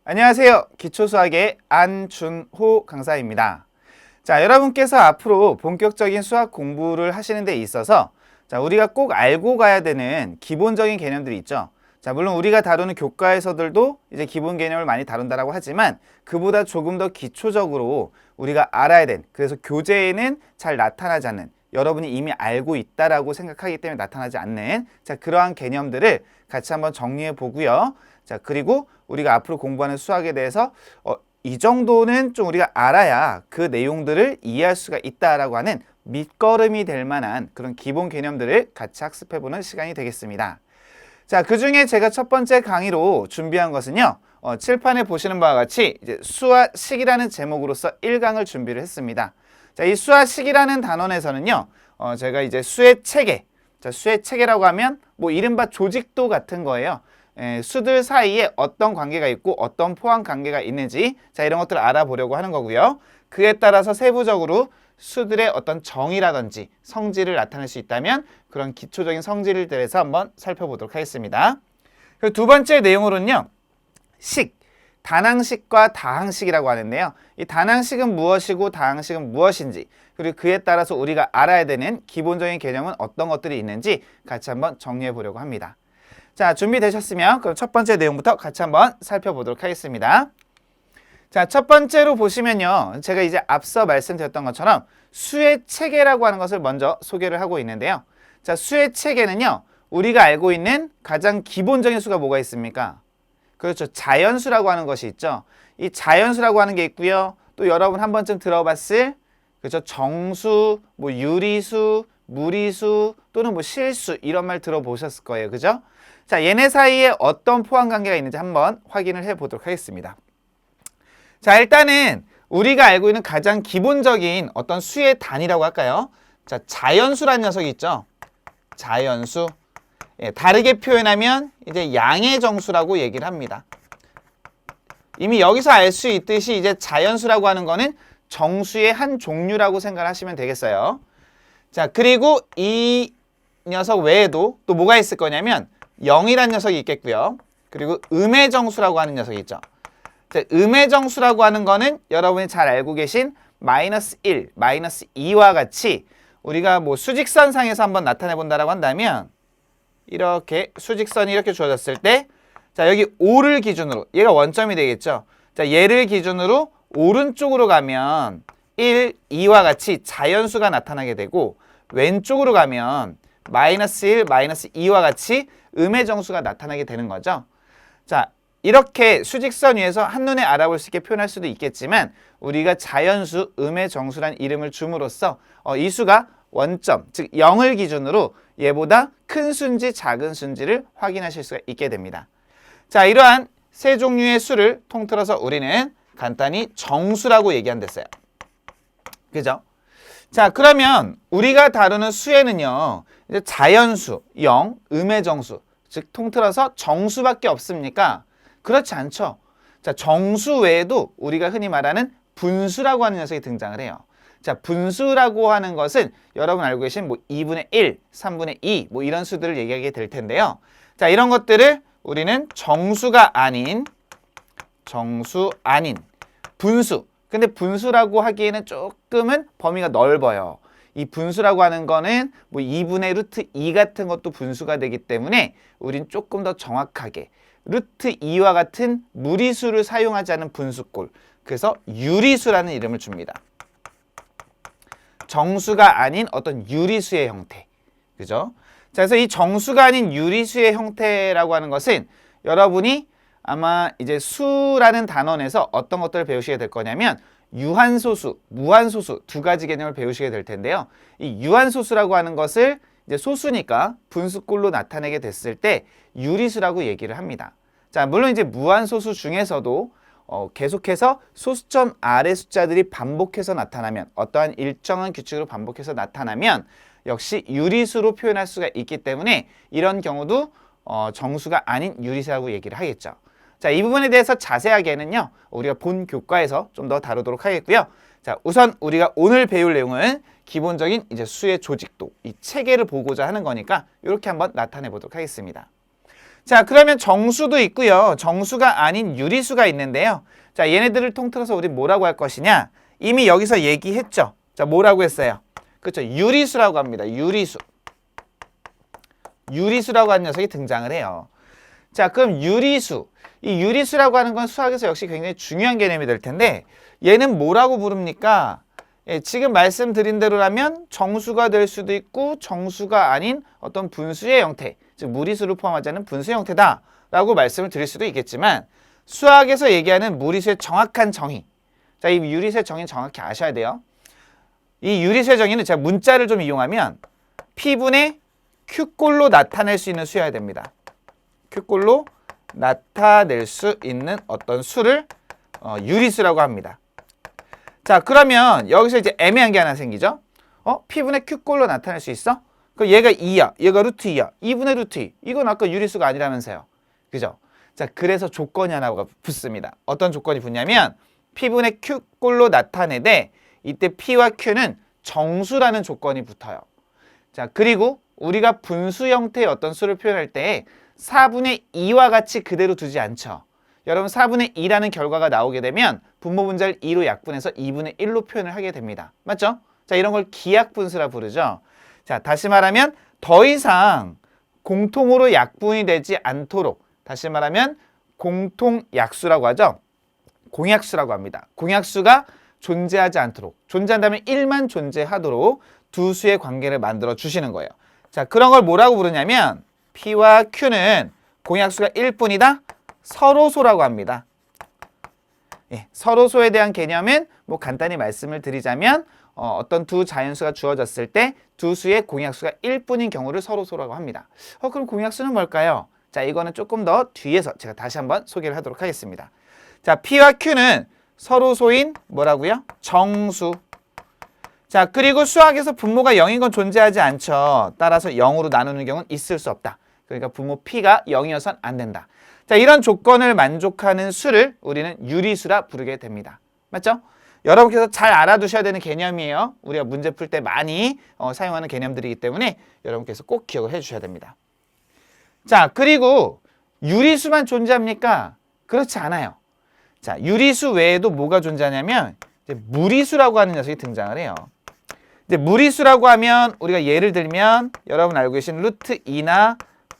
안녕하세요. 기초수학의 안준호 강사입니다. 자, 여러분께서 앞으로 본격적인 수학 공부를 하시는 데 있어서 우리가 꼭 알고 가야 되는 기본적인 개념들이 있죠. 물론 우리가 다루는 교과에서들도 이제 기본 개념을 많이 다룬다라고 하지만 그보다 조금 더 기초적으로 우리가 알아야 되는, 그래서 교재에는 잘 나타나지 않는, 여러분이 이미 알고 있다라고 생각하기 때문에 나타나지 않는 그러한 개념들을 같이 한번 정리해 보고요. 그리고 우리가 앞으로 공부하는 수학에 대해서 이 정도는 좀 우리가 알아야 그 내용들을 이해할 수가 있다라고 하는 밑거름이 될 만한 그런 기본 개념들을 같이 학습해보는 시간이 되겠습니다. 그 중에 제가 첫 번째 강의로 준비한 것은요. 칠판에 보시는 바와 같이 이제 수화식이라는 제목으로서 1강을 준비를 했습니다. 이 수화식이라는 단원에서는요. 제가 이제 수의 체계, 수의 체계라고 하면 뭐 이른바 조직도 같은 거예요. 수들 사이에 어떤 관계가 있고 어떤 포함 관계가 있는지 이런 것들을 알아보려고 하는 거고요. 그에 따라서 세부적으로 수들의 어떤 정의라든지 성질을 나타낼 수 있다면 그런 기초적인 성질을 대해서 한번 살펴보도록 하겠습니다. 그리고 두 번째 내용으로는요. 식, 단항식과 다항식이라고 하는데요. 이 단항식은 무엇이고 다항식은 무엇인지, 그리고 그에 따라서 우리가 알아야 되는 기본적인 개념은 어떤 것들이 있는지 같이 한번 정리해 보려고 합니다. 자, 준비되셨으면 그럼 첫 번째 내용부터 같이 한번 살펴보도록 하겠습니다. 자, 첫 번째로 보시면요. 제가 이제 앞서 말씀드렸던 것처럼 수의 체계라고 하는 것을 먼저 소개를 하고 있는데요. 자, 수의 체계는요. 우리가 알고 있는 가장 기본적인 수가 뭐가 있습니까? 그렇죠. 자연수라고 하는 것이 있죠. 이 자연수라고 하는 게 있고요. 또 여러분 한 번쯤 들어봤을 그렇죠. 정수, 뭐 유리수, 무리수 또는 뭐 실수 이런 말 들어보셨을 거예요. 그죠? 자, 얘네 사이에 어떤 포함 관계가 있는지 한번 확인을 해 보도록 하겠습니다. 자, 일단은 우리가 알고 있는 가장 기본적인 어떤 수의 단위라고 할까요? 자, 자연수라는 녀석이 있죠. 자연수. 다르게 표현하면 이제 양의 정수라고 얘기를 합니다. 이미 여기서 알 수 있듯이 이제 자연수라고 하는 거는 정수의 한 종류라고 생각하시면 되겠어요. 자, 그리고 이 녀석 외에도 또 뭐가 있을 거냐면 0이라는 녀석이 있겠고요. 그리고 음의 정수라고 하는 녀석이 있죠. 자, 음의 정수라고 하는 거는 여러분이 잘 알고 계신 마이너스 1, 마이너스 2와 같이 우리가 뭐 수직선상에서 한번 나타내 본다라고 한다면 이렇게 수직선이 이렇게 주어졌을 때 자, 여기 5를 기준으로 얘가 원점이 되겠죠. 자, 얘를 기준으로 오른쪽으로 가면 1, 2와 같이 자연수가 나타나게 되고 왼쪽으로 가면 마이너스 1, 마이너스 2와 같이 음의 정수가 나타나게 되는 거죠. 자, 이렇게 수직선 위에서 한눈에 알아볼 수 있게 표현할 수도 있겠지만 우리가 자연수 음의 정수란 이름을 줌으로써 이 수가 원점, 즉 0을 기준으로 얘보다 큰 수인지 작은 수인지를 확인하실 수가 있게 됩니다. 자, 이러한 세 종류의 수를 통틀어서 우리는 간단히 정수라고 얘기한댔어요. 그죠? 자, 그러면 우리가 다루는 수에는요. 이제 자연수, 0, 음의 정수, 즉 통틀어서 정수밖에 없습니까? 그렇지 않죠. 자, 정수 외에도 우리가 흔히 말하는 분수라고 하는 녀석이 등장을 해요. 자, 분수라고 하는 것은 여러분 알고 계신 뭐 2분의 1, 3분의 2 뭐 이런 수들을 얘기하게 될 텐데요. 자, 이런 것들을 우리는 정수 아닌 분수. 근데 분수라고 하기에는 조금은 범위가 넓어요. 이 분수라고 하는 거는 뭐 2분의 루트 2 같은 것도 분수가 되기 때문에 우린 조금 더 정확하게 루트 2와 같은 무리수를 사용하지 않은 분수꼴. 그래서 유리수라는 이름을 줍니다. 정수가 아닌 어떤 유리수의 형태. 그죠? 자, 그래서 이 정수가 아닌 유리수의 형태라고 하는 것은 여러분이 아마 이제 수라는 단원에서 어떤 것들을 배우시게 될 거냐면 유한소수, 무한소수 두 가지 개념을 배우시게 될 텐데요. 이 유한소수라고 하는 것을 이제 소수니까 분수꼴로 나타내게 됐을 때 유리수라고 얘기를 합니다. 자, 물론 이제 무한소수 중에서도 계속해서 소수점 아래 숫자들이 반복해서 나타나면 어떠한 일정한 규칙으로 반복해서 나타나면 역시 유리수로 표현할 수가 있기 때문에 이런 경우도 정수가 아닌 유리수라고 얘기를 하겠죠. 자, 이 부분에 대해서 자세하게는요. 우리가 본 교과에서 좀 더 다루도록 하겠고요. 자, 우선 우리가 오늘 배울 내용은 기본적인 이제 수의 조직도, 이 체계를 보고자 하는 거니까 이렇게 한번 나타내 보도록 하겠습니다. 자, 그러면 정수도 있고요. 정수가 아닌 유리수가 있는데요. 자, 얘네들을 통틀어서 우리 뭐라고 할 것이냐? 이미 여기서 얘기했죠. 자, 뭐라고 했어요? 그렇죠. 유리수라고 합니다. 유리수. 유리수라고 하는 녀석이 등장을 해요. 자, 그럼 유리수. 이 유리수라고 하는 건 수학에서 역시 굉장히 중요한 개념이 될 텐데 얘는 뭐라고 부릅니까? 예, 지금 말씀드린 대로라면 정수가 될 수도 있고 정수가 아닌 어떤 분수의 형태, 즉 무리수를 포함하지 않은 분수 형태다라고 말씀을 드릴 수도 있겠지만 수학에서 얘기하는 무리수의 정확한 정의. 자, 이 유리수의 정의는 정확히 아셔야 돼요. 이 유리수의 정의는 제가 문자를 좀 이용하면 P분의 Q꼴로 나타낼 수 있는 수여야 됩니다. Q꼴로 나타낼 수 있는 어떤 수를 유리수라고 합니다. 자, 그러면 여기서 이제 애매한 게 하나 생기죠. P분의 Q꼴로 나타낼 수 있어? 그럼 얘가 2야. 얘가 루트 2야. 2분의 루트 2. 이건 아까 유리수가 아니라면서요. 그죠? 자, 그래서 조건이 하나가 붙습니다. 어떤 조건이 붙냐면 P분의 Q꼴로 나타내되 이때 P와 Q는 정수라는 조건이 붙어요. 자, 그리고 우리가 분수 형태의 어떤 수를 표현할 때 4분의 2와 같이 그대로 두지 않죠. 여러분 4분의 2라는 결과가 나오게 되면 분모 분자를 2로 약분해서 2분의 1로 표현을 하게 됩니다. 맞죠? 자, 이런 걸 기약분수라 부르죠. 자, 다시 말하면 더 이상 공통으로 약분이 되지 않도록, 다시 말하면 공통약수라고 하죠. 공약수라고 합니다. 공약수가 존재하지 않도록, 존재한다면 1만 존재하도록 두 수의 관계를 만들어 주시는 거예요. 자, 그런 걸 뭐라고 부르냐면 P와 Q는 공약수가 1뿐이다. 서로소라고 합니다. 예, 서로소에 대한 개념은 뭐 간단히 말씀을 드리자면 어떤 두 자연수가 주어졌을 때 두 수의 공약수가 1뿐인 경우를 서로소라고 합니다. 그럼 공약수는 뭘까요? 자, 이거는 조금 더 뒤에서 제가 다시 한번 소개를 하도록 하겠습니다. 자, P와 Q는 서로소인 뭐라고요? 정수. 자, 그리고 수학에서 분모가 0인 건 존재하지 않죠. 따라서 0으로 나누는 경우는 있을 수 없다. 그러니까 분모 P가 0이어서는 안 된다. 자, 이런 조건을 만족하는 수를 우리는 유리수라 부르게 됩니다. 맞죠? 여러분께서 잘 알아두셔야 되는 개념이에요. 우리가 문제 풀 때 많이 사용하는 개념들이기 때문에 여러분께서 꼭 기억을 해주셔야 됩니다. 자, 그리고 유리수만 존재합니까? 그렇지 않아요. 자, 유리수 외에도 뭐가 존재하냐면 이제 무리수라고 하는 녀석이 등장을 해요. 이제 무리수라고 하면 우리가 예를 들면 여러분 알고 계신 루트 2나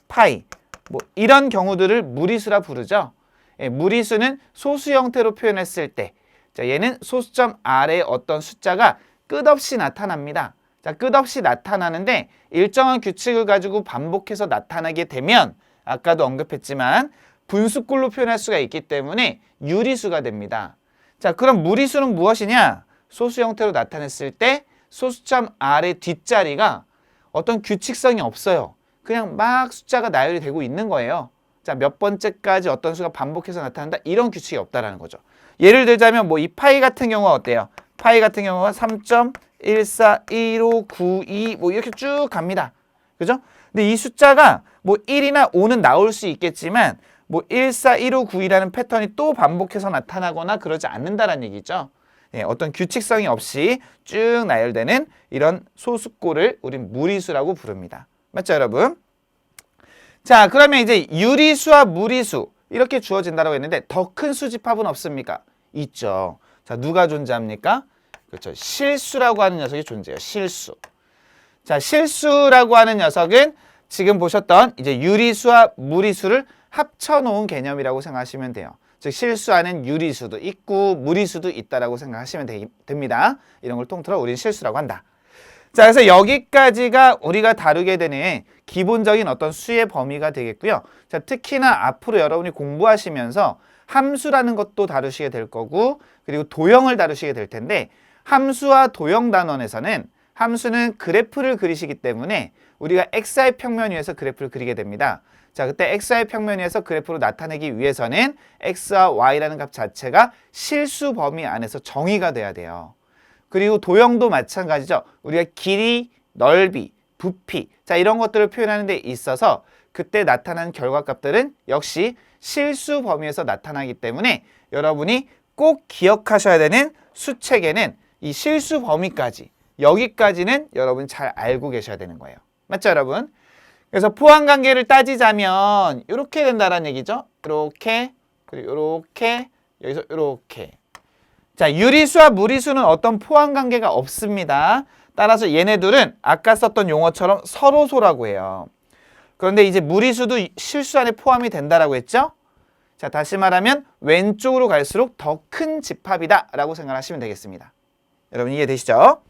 파이 뭐 이런 경우들을 무리수라 부르죠. 예, 무리수는 소수 형태로 표현했을 때, 자, 얘는 소수점 아래에 어떤 숫자가 끝없이 나타납니다. 자, 끝없이 나타나는데 일정한 규칙을 가지고 반복해서 나타나게 되면 아까도 언급했지만 분수꼴로 표현할 수가 있기 때문에 유리수가 됩니다. 자, 그럼 무리수는 무엇이냐? 소수 형태로 나타냈을 때 소수점 아래 뒷자리가 어떤 규칙성이 없어요. 그냥 막 숫자가 나열이 되고 있는 거예요. 자, 몇 번째까지 어떤 수가 반복해서 나타난다? 이런 규칙이 없다라는 거죠. 예를 들자면 뭐 이 파이 같은 경우가 어때요? 파이 같은 경우가 3.141592 뭐 이렇게 쭉 갑니다. 그죠? 근데 이 숫자가 뭐 1이나 5는 나올 수 있겠지만 뭐 141592라는 패턴이 또 반복해서 나타나거나 그러지 않는다라는 얘기죠. 예, 어떤 규칙성이 없이 쭉 나열되는 이런 소수꼴을 우린 무리수라고 부릅니다. 맞죠, 여러분? 자, 그러면 이제 유리수와 무리수 이렇게 주어진다고 했는데 더 큰 수집합은 없습니까? 있죠. 자, 누가 존재합니까? 그렇죠. 실수라고 하는 녀석이 존재해요. 실수. 자, 실수라고 하는 녀석은 지금 보셨던 이제 유리수와 무리수를 합쳐놓은 개념이라고 생각하시면 돼요. 즉 실수 안엔 유리수도 있고 무리수도 있다라고 생각하시면 됩니다. 이런 걸 통틀어 우리는 실수라고 한다. 자, 그래서 여기까지가 우리가 다루게 되는 기본적인 어떤 수의 범위가 되겠고요. 자, 특히나 앞으로 여러분이 공부하시면서 함수라는 것도 다루시게 될 거고, 그리고 도형을 다루시게 될 텐데, 함수와 도형 단원에서는 함수는 그래프를 그리시기 때문에 우리가 xy 평면 위에서 그래프를 그리게 됩니다. 자, 그때 xy 평면 위에서 그래프로 나타내기 위해서는 x와 y라는 값 자체가 실수 범위 안에서 정의가 돼야 돼요. 그리고 도형도 마찬가지죠. 우리가 길이, 넓이, 부피, 자, 이런 것들을 표현하는 데 있어서 그때 나타나는 결과값들은 역시 실수 범위에서 나타나기 때문에 여러분이 꼭 기억하셔야 되는 수책에는 이 실수 범위까지, 여기까지는 여러분 잘 알고 계셔야 되는 거예요. 맞죠, 여러분? 그래서 포함관계를 따지자면 이렇게 된다라는 얘기죠. 이렇게, 그리고 이렇게, 여기서 이렇게. 자, 유리수와 무리수는 어떤 포함관계가 없습니다. 따라서 얘네들은 아까 썼던 용어처럼 서로소라고 해요. 그런데 이제 무리수도 실수 안에 포함이 된다라고 했죠? 자, 다시 말하면 왼쪽으로 갈수록 더 큰 집합이다 라고 생각하시면 되겠습니다. 여러분 이해되시죠?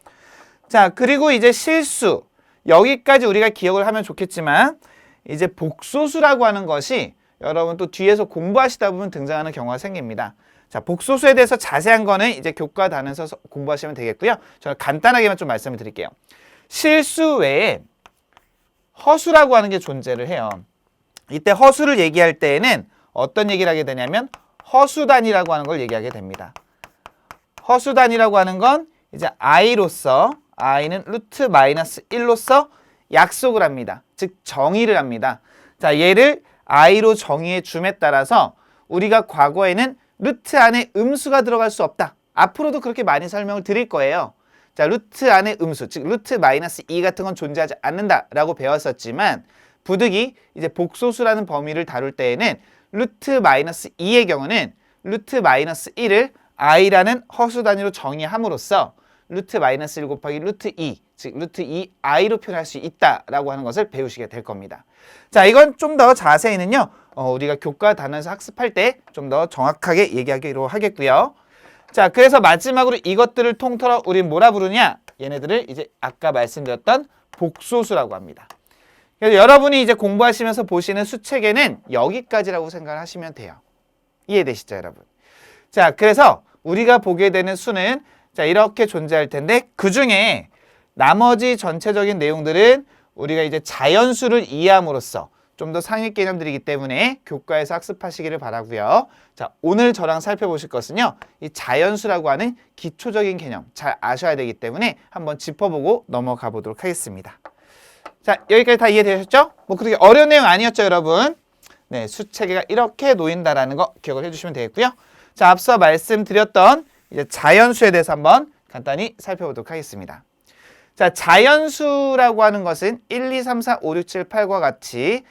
자, 그리고 이제 실수. 여기까지 우리가 기억을 하면 좋겠지만 이제 복소수라고 하는 것이 여러분 또 뒤에서 공부하시다 보면 등장하는 경우가 생깁니다. 자, 복소수에 대해서 자세한 거는 이제 교과 단에서 공부하시면 되겠고요. 저는 간단하게만 좀 말씀을 드릴게요. 실수 외에 허수라고 하는 게 존재를 해요. 이때 허수를 얘기할 때에는 어떤 얘기를 하게 되냐면 허수단위라고 하는 걸 얘기하게 됩니다. 허수단위라고 하는 건 이제 i로서 i는 루트 마이너스 1로서 약속을 합니다. 즉 정의를 합니다. 자, 얘를 i로 정의해 줌에 따라서 우리가 과거에는 루트 안에 음수가 들어갈 수 없다. 앞으로도 그렇게 많이 설명을 드릴 거예요. 자, 루트 안에 음수, 즉 루트 마이너스 2 같은 건 존재하지 않는다라고 배웠었지만 부득이 이제 복소수라는 범위를 다룰 때에는 루트 마이너스 2의 경우는 루트 마이너스 1을 i라는 허수 단위로 정의함으로써 루트 마이너스 1 곱하기 루트 2, 즉 루트 2 i로 표현할 수 있다라고 하는 것을 배우시게 될 겁니다. 자, 이건 좀 더 자세히는요. 우리가 교과 단원에서 학습할 때 좀 더 정확하게 얘기하기로 하겠고요. 자, 그래서 마지막으로 이것들을 통틀어 우린 뭐라 부르냐? 얘네들을 이제 아까 말씀드렸던 복소수라고 합니다. 그래서 여러분이 이제 공부하시면서 보시는 수책에는 여기까지라고 생각을 하시면 돼요. 이해되시죠, 여러분? 자, 그래서 우리가 보게 되는 수는 자, 이렇게 존재할 텐데 그 중에 나머지 전체적인 내용들은 우리가 이제 자연수를 이해함으로써 좀 더 상위 개념들이기 때문에 교과에서 학습하시기를 바라고요. 자, 오늘 저랑 살펴보실 것은요. 이 자연수라고 하는 기초적인 개념 잘 아셔야 되기 때문에 한번 짚어보고 넘어가 보도록 하겠습니다. 자, 여기까지 다 이해되셨죠? 뭐 그렇게 어려운 내용 아니었죠, 여러분? 네, 수체계가 이렇게 놓인다라는 거 기억을 해주시면 되겠고요. 자, 앞서 말씀드렸던 이제 자연수에 대해서 한번 간단히 살펴보도록 하겠습니다. 자, 자연수라고 하는 것은 1, 2, 3, 4, 5, 6, 7, 8과 같이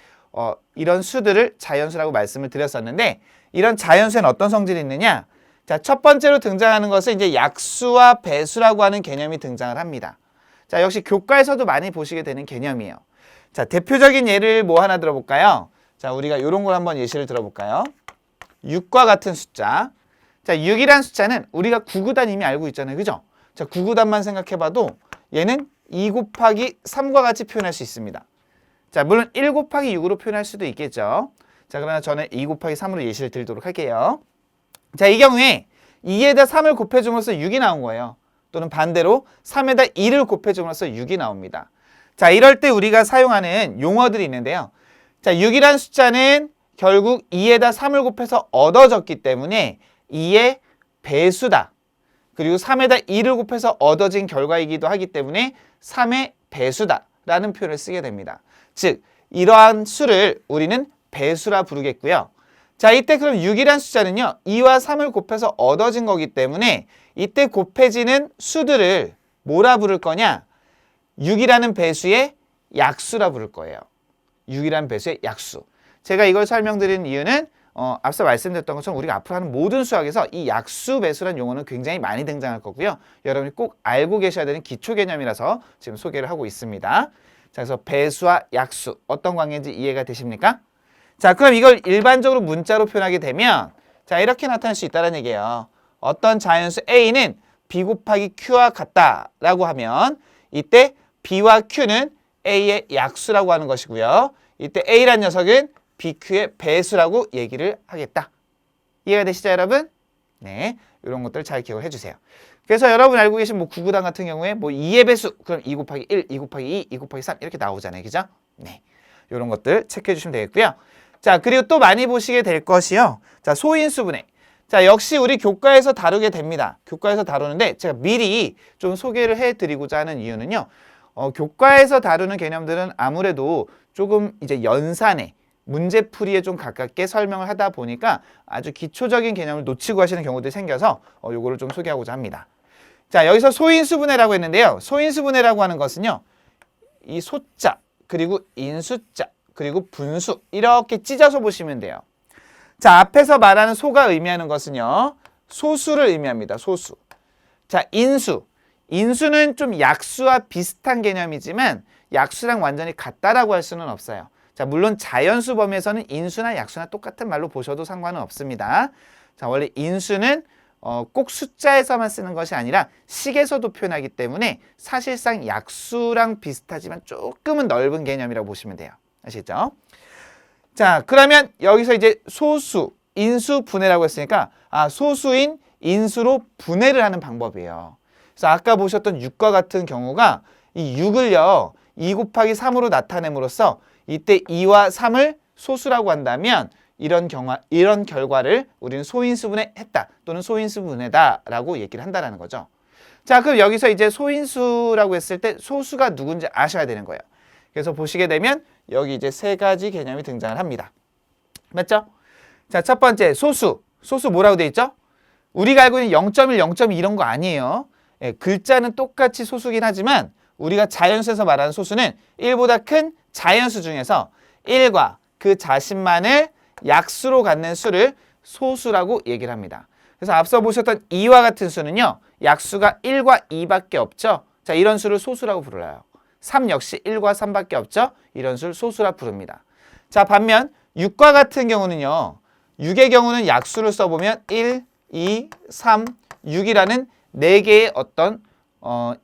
이런 수들을 자연수라고 말씀을 드렸었는데 이런 자연수에는 어떤 성질이 있느냐? 자, 첫 번째로 등장하는 것은 이제 약수와 배수라고 하는 개념이 등장을 합니다. 자, 역시 교과에서도 많이 보시게 되는 개념이에요. 자, 대표적인 예를 뭐 하나 들어볼까요? 자, 우리가 이런 걸 한번 예시를 들어볼까요? 6과 같은 숫자. 자, 6이란 숫자는 우리가 구구단 이미 알고 있잖아요. 그죠? 자, 구구단만 생각해봐도 얘는 2 곱하기 3과 같이 표현할 수 있습니다. 자, 물론 1 곱하기 6으로 표현할 수도 있겠죠. 자, 그러나 저는 2 곱하기 3으로 예시를 들도록 할게요. 자, 이 경우에 2에다 3을 곱해줌으로써 6이 나온 거예요. 또는 반대로 3에다 2를 곱해줌으로써 6이 나옵니다. 자, 이럴 때 우리가 사용하는 용어들이 있는데요. 자, 6이란 숫자는 결국 2에다 3을 곱해서 얻어졌기 때문에 2의 배수다. 그리고 3에다 2를 곱해서 얻어진 결과이기도 하기 때문에 3의 배수다 라는 표현을 쓰게 됩니다. 즉, 이러한 수를 우리는 배수라 부르겠고요. 자, 이때 그럼 6이란 숫자는요. 2와 3을 곱해서 얻어진 거기 때문에 이때 곱해지는 수들을 뭐라 부를 거냐? 6이라는 배수의 약수라 부를 거예요. 6이라는 배수의 약수. 제가 이걸 설명드리는 이유는 앞서 말씀드렸던 것처럼 우리가 앞으로 하는 모든 수학에서 이 약수, 배수라는 용어는 굉장히 많이 등장할 거고요. 여러분이 꼭 알고 계셔야 되는 기초 개념이라서 지금 소개를 하고 있습니다. 자, 그래서 배수와 약수 어떤 관계인지 이해가 되십니까? 자, 그럼 이걸 일반적으로 문자로 표현하게 되면 자, 이렇게 나타날 수 있다는 얘기예요. 어떤 자연수 A는 B 곱하기 Q와 같다라고 하면 이때 B와 Q는 A의 약수라고 하는 것이고요. 이때 A란 녀석은 BQ의 배수라고 얘기를 하겠다. 이해가 되시죠, 여러분? 네, 이런 것들 잘 기억을 해주세요. 그래서 여러분 알고 계신 뭐 구구단 같은 경우에 뭐 2의 배수, 그럼 2 곱하기 1, 2 곱하기 2, 2 곱하기 3 이렇게 나오잖아요. 그죠? 네, 이런 것들 체크해 주시면 되겠고요. 자, 그리고 또 많이 보시게 될 것이요. 자, 소인수분해. 자, 역시 우리 교과에서 다루게 됩니다. 교과에서 다루는데 제가 미리 좀 소개를 해드리고자 하는 이유는요. 교과에서 다루는 개념들은 아무래도 조금 이제 연산에 문제풀이에 좀 가깝게 설명을 하다 보니까 아주 기초적인 개념을 놓치고 하시는 경우들이 생겨서 요거를 좀 소개하고자 합니다. 자, 여기서 소인수분해라고 했는데요. 소인수분해라고 하는 것은요. 이 소자, 그리고 인수자, 그리고 분수 이렇게 찢어서 보시면 돼요. 자, 앞에서 말하는 소가 의미하는 것은요. 소수를 의미합니다. 소수. 자, 인수. 인수는 좀 약수와 비슷한 개념이지만 약수랑 완전히 같다라고 할 수는 없어요. 자, 물론 자연수 범위에서는 인수나 약수나 똑같은 말로 보셔도 상관은 없습니다. 자, 원래 인수는 꼭 숫자에서만 쓰는 것이 아니라 식에서도 표현하기 때문에 사실상 약수랑 비슷하지만 조금은 넓은 개념이라고 보시면 돼요. 아시겠죠? 자, 그러면 여기서 이제 소수, 인수, 분해라고 했으니까 소수인 인수로 분해를 하는 방법이에요. 그래서 아까 보셨던 6과 같은 경우가 이 6을요. 2 곱하기 3으로 나타냄으로써 이때 2와 3을 소수라고 한다면 이런 결과를 우리는 소인수분해했다 또는 소인수분해다라고 얘기를 한다는 거죠. 자, 그럼 여기서 이제 소인수라고 했을 때 소수가 누군지 아셔야 되는 거예요. 그래서 보시게 되면 여기 이제 세 가지 개념이 등장을 합니다. 맞죠? 자, 첫 번째 소수. 소수 뭐라고 돼 있죠? 우리가 알고 있는 0.1, 0.2 이런 거 아니에요. 예, 글자는 똑같이 소수긴 하지만 우리가 자연수에서 말하는 소수는 1보다 큰 자연수 중에서 1과 그 자신만을 약수로 갖는 수를 소수라고 얘기를 합니다. 그래서 앞서 보셨던 2와 같은 수는요. 약수가 1과 2밖에 없죠. 자, 이런 수를 소수라고 불러요. 3 역시 1과 3밖에 없죠. 이런 수를 소수라 부릅니다. 자, 반면 6과 같은 경우는요. 6의 경우는 약수를 써보면 1, 2, 3, 6이라는 4개의 어떤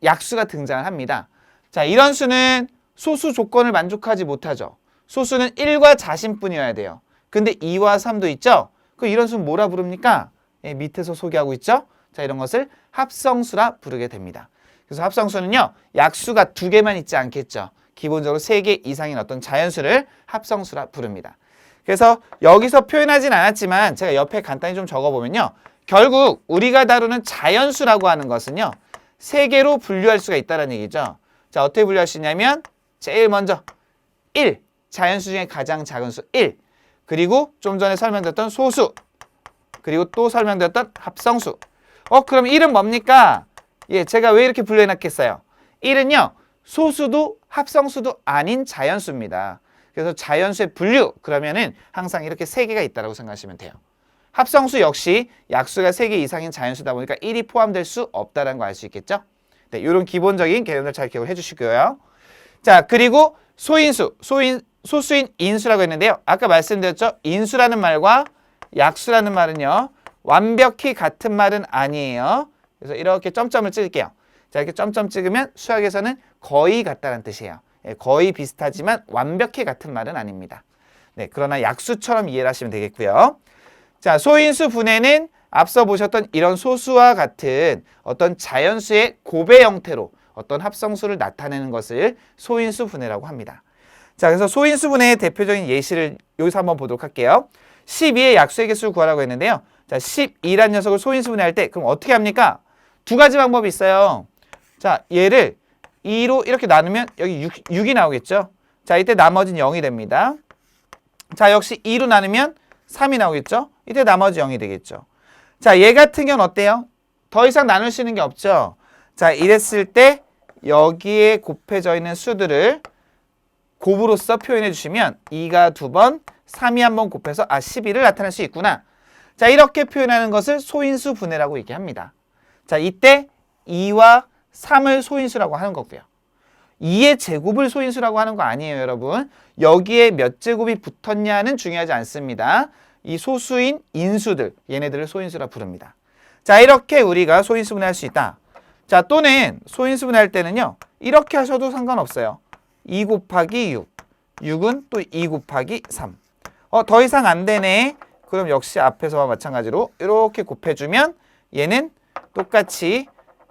약수가 등장을 합니다. 자, 이런 수는 소수 조건을 만족하지 못하죠. 소수는 1과 자신뿐이어야 돼요. 근데 2와 3도 있죠? 그럼 이런 수는 뭐라 부릅니까? 예, 밑에서 소개하고 있죠? 자, 이런 것을 합성수라 부르게 됩니다. 그래서 합성수는요, 약수가 2개만 있지 않겠죠. 기본적으로 3개 이상인 어떤 자연수를 합성수라 부릅니다. 그래서 여기서 표현하진 않았지만 제가 옆에 간단히 좀 적어보면요. 결국 우리가 다루는 자연수라고 하는 것은요. 3개로 분류할 수가 있다는 얘기죠. 자, 어떻게 분류할 수 있냐면 제일 먼저 1, 자연수 중에 가장 작은 수 1, 그리고 좀 전에 설명드렸던 소수, 그리고 또 설명드렸던 합성수. 그럼 1은 뭡니까? 예, 제가 왜 이렇게 분류해놨겠어요? 1은요, 소수도 합성수도 아닌 자연수입니다. 그래서 자연수의 분류, 그러면은 항상 이렇게 3개가 있다고 생각하시면 돼요. 합성수 역시 약수가 3개 이상인 자연수다 보니까 1이 포함될 수 없다는 거 알 수 있겠죠? 네, 이런 기본적인 개념들 잘 기억을 해주시고요. 자, 그리고 소인수, 소수인 인수라고 했는데요. 아까 말씀드렸죠? 인수라는 말과 약수라는 말은요. 완벽히 같은 말은 아니에요. 그래서 이렇게 점점을 찍을게요. 자, 이렇게 점점 찍으면 수학에서는 거의 같다는 뜻이에요. 예, 거의 비슷하지만 완벽히 같은 말은 아닙니다. 네, 그러나 약수처럼 이해를 하시면 되겠고요. 자, 소인수 분해는 앞서 보셨던 이런 소수와 같은 어떤 자연수의 고배 형태로 어떤 합성수를 나타내는 것을 소인수 분해라고 합니다. 자, 그래서 소인수 분해의 대표적인 예시를 여기서 한번 보도록 할게요. 12의 약수의 개수를 구하라고 했는데요. 자, 12란 녀석을 소인수 분해할 때 그럼 어떻게 합니까? 2가지 방법이 있어요. 자, 얘를 2로 이렇게 나누면 여기 6이 나오겠죠. 자, 이때 나머지는 0이 됩니다. 자, 역시 2로 나누면 3이 나오겠죠. 이때 나머지 0이 되겠죠. 자, 얘 같은 경우는 어때요? 더 이상 나눌 수 있는 게 없죠. 자, 이랬을 때 여기에 곱해져 있는 수들을 곱으로써 표현해 주시면 2가 2번, 3이 한 번 곱해서 12를 나타낼 수 있구나. 자, 이렇게 표현하는 것을 소인수 분해라고 얘기합니다. 자, 이때 2와 3을 소인수라고 하는 거고요. 2의 제곱을 소인수라고 하는 거 아니에요, 여러분. 여기에 몇 제곱이 붙었냐는 중요하지 않습니다. 이 소수인 인수들, 얘네들을 소인수라 부릅니다. 자, 이렇게 우리가 소인수 분해할 수 있다. 자, 또는 소인수 분해할 때는요. 이렇게 하셔도 상관없어요. 2 곱하기 6. 6은 또 2 곱하기 3. 더 이상 안 되네. 그럼 역시 앞에서와 마찬가지로 이렇게 곱해주면 얘는 똑같이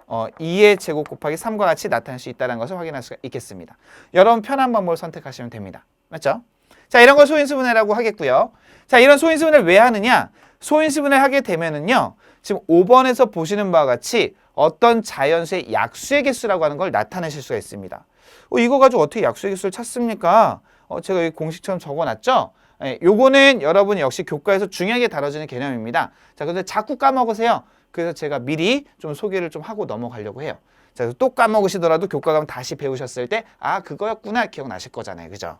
2의 제곱 곱하기 3과 같이 나타날 수 있다는 것을 확인할 수가 있겠습니다. 여러분 편한 방법을 선택하시면 됩니다. 맞죠? 자, 이런 걸 소인수분해라고 하겠고요. 자, 이런 소인수분해를 왜 하느냐? 소인수분해를 하게 되면은요. 지금 5번에서 보시는 바와 같이 어떤 자연수의 약수의 개수라고 하는 걸 나타내실 수가 있습니다. 이거 가지고 어떻게 약수의 개수를 찾습니까? 제가 여기 공식처럼 적어놨죠? 예, 요거는 여러분이 역시 교과에서 중요하게 다뤄지는 개념입니다. 자, 근데 자꾸 까먹으세요. 그래서 제가 미리 좀 소개를 좀 하고 넘어가려고 해요. 자, 그래서 또 까먹으시더라도 교과 가면 다시 배우셨을 때 아, 그거였구나 기억나실 거잖아요. 그죠?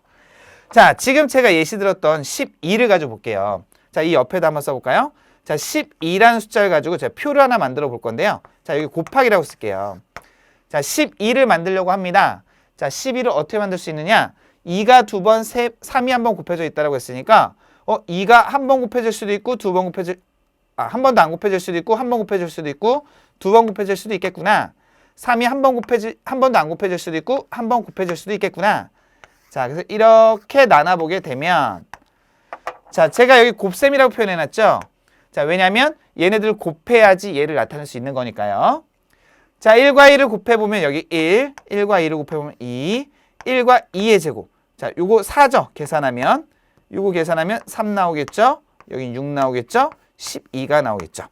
자, 지금 제가 예시 들었던 12를 가지고 볼게요. 자, 이 옆에다 한번 써볼까요? 자, 12라는 숫자를 가지고 제가 표를 하나 만들어 볼 건데요. 자, 여기 곱하기라고 쓸게요. 자, 12를 만들려고 합니다. 자, 12를 어떻게 만들 수 있느냐? 2가 두 번, 3이 한 번 곱해져 있다고 했으니까 2가 한 번 곱해질 수도 있고 두 번 곱해질 한 번도 안 곱해질 수도 있고 한 번 곱해질 수도 있고 두 번 곱해질 수도 있겠구나. 3이 한 번도 안 곱해질 수도 있고 한 번 곱해질 수도 있겠구나. 자, 그래서 이렇게 나눠보게 되면 자, 제가 여기 곱셈이라고 표현해놨죠? 자, 왜냐면 얘네들을 곱해야지 얘를 나타낼 수 있는 거니까요. 자, 1과 1을 곱해보면 여기 1, 1과 2를 곱해보면 2, 1과 2의 제곱. 자, 요거 4죠? 계산하면. 요거 계산하면 3 나오겠죠? 여기 6 나오겠죠? 12가 나오겠죠?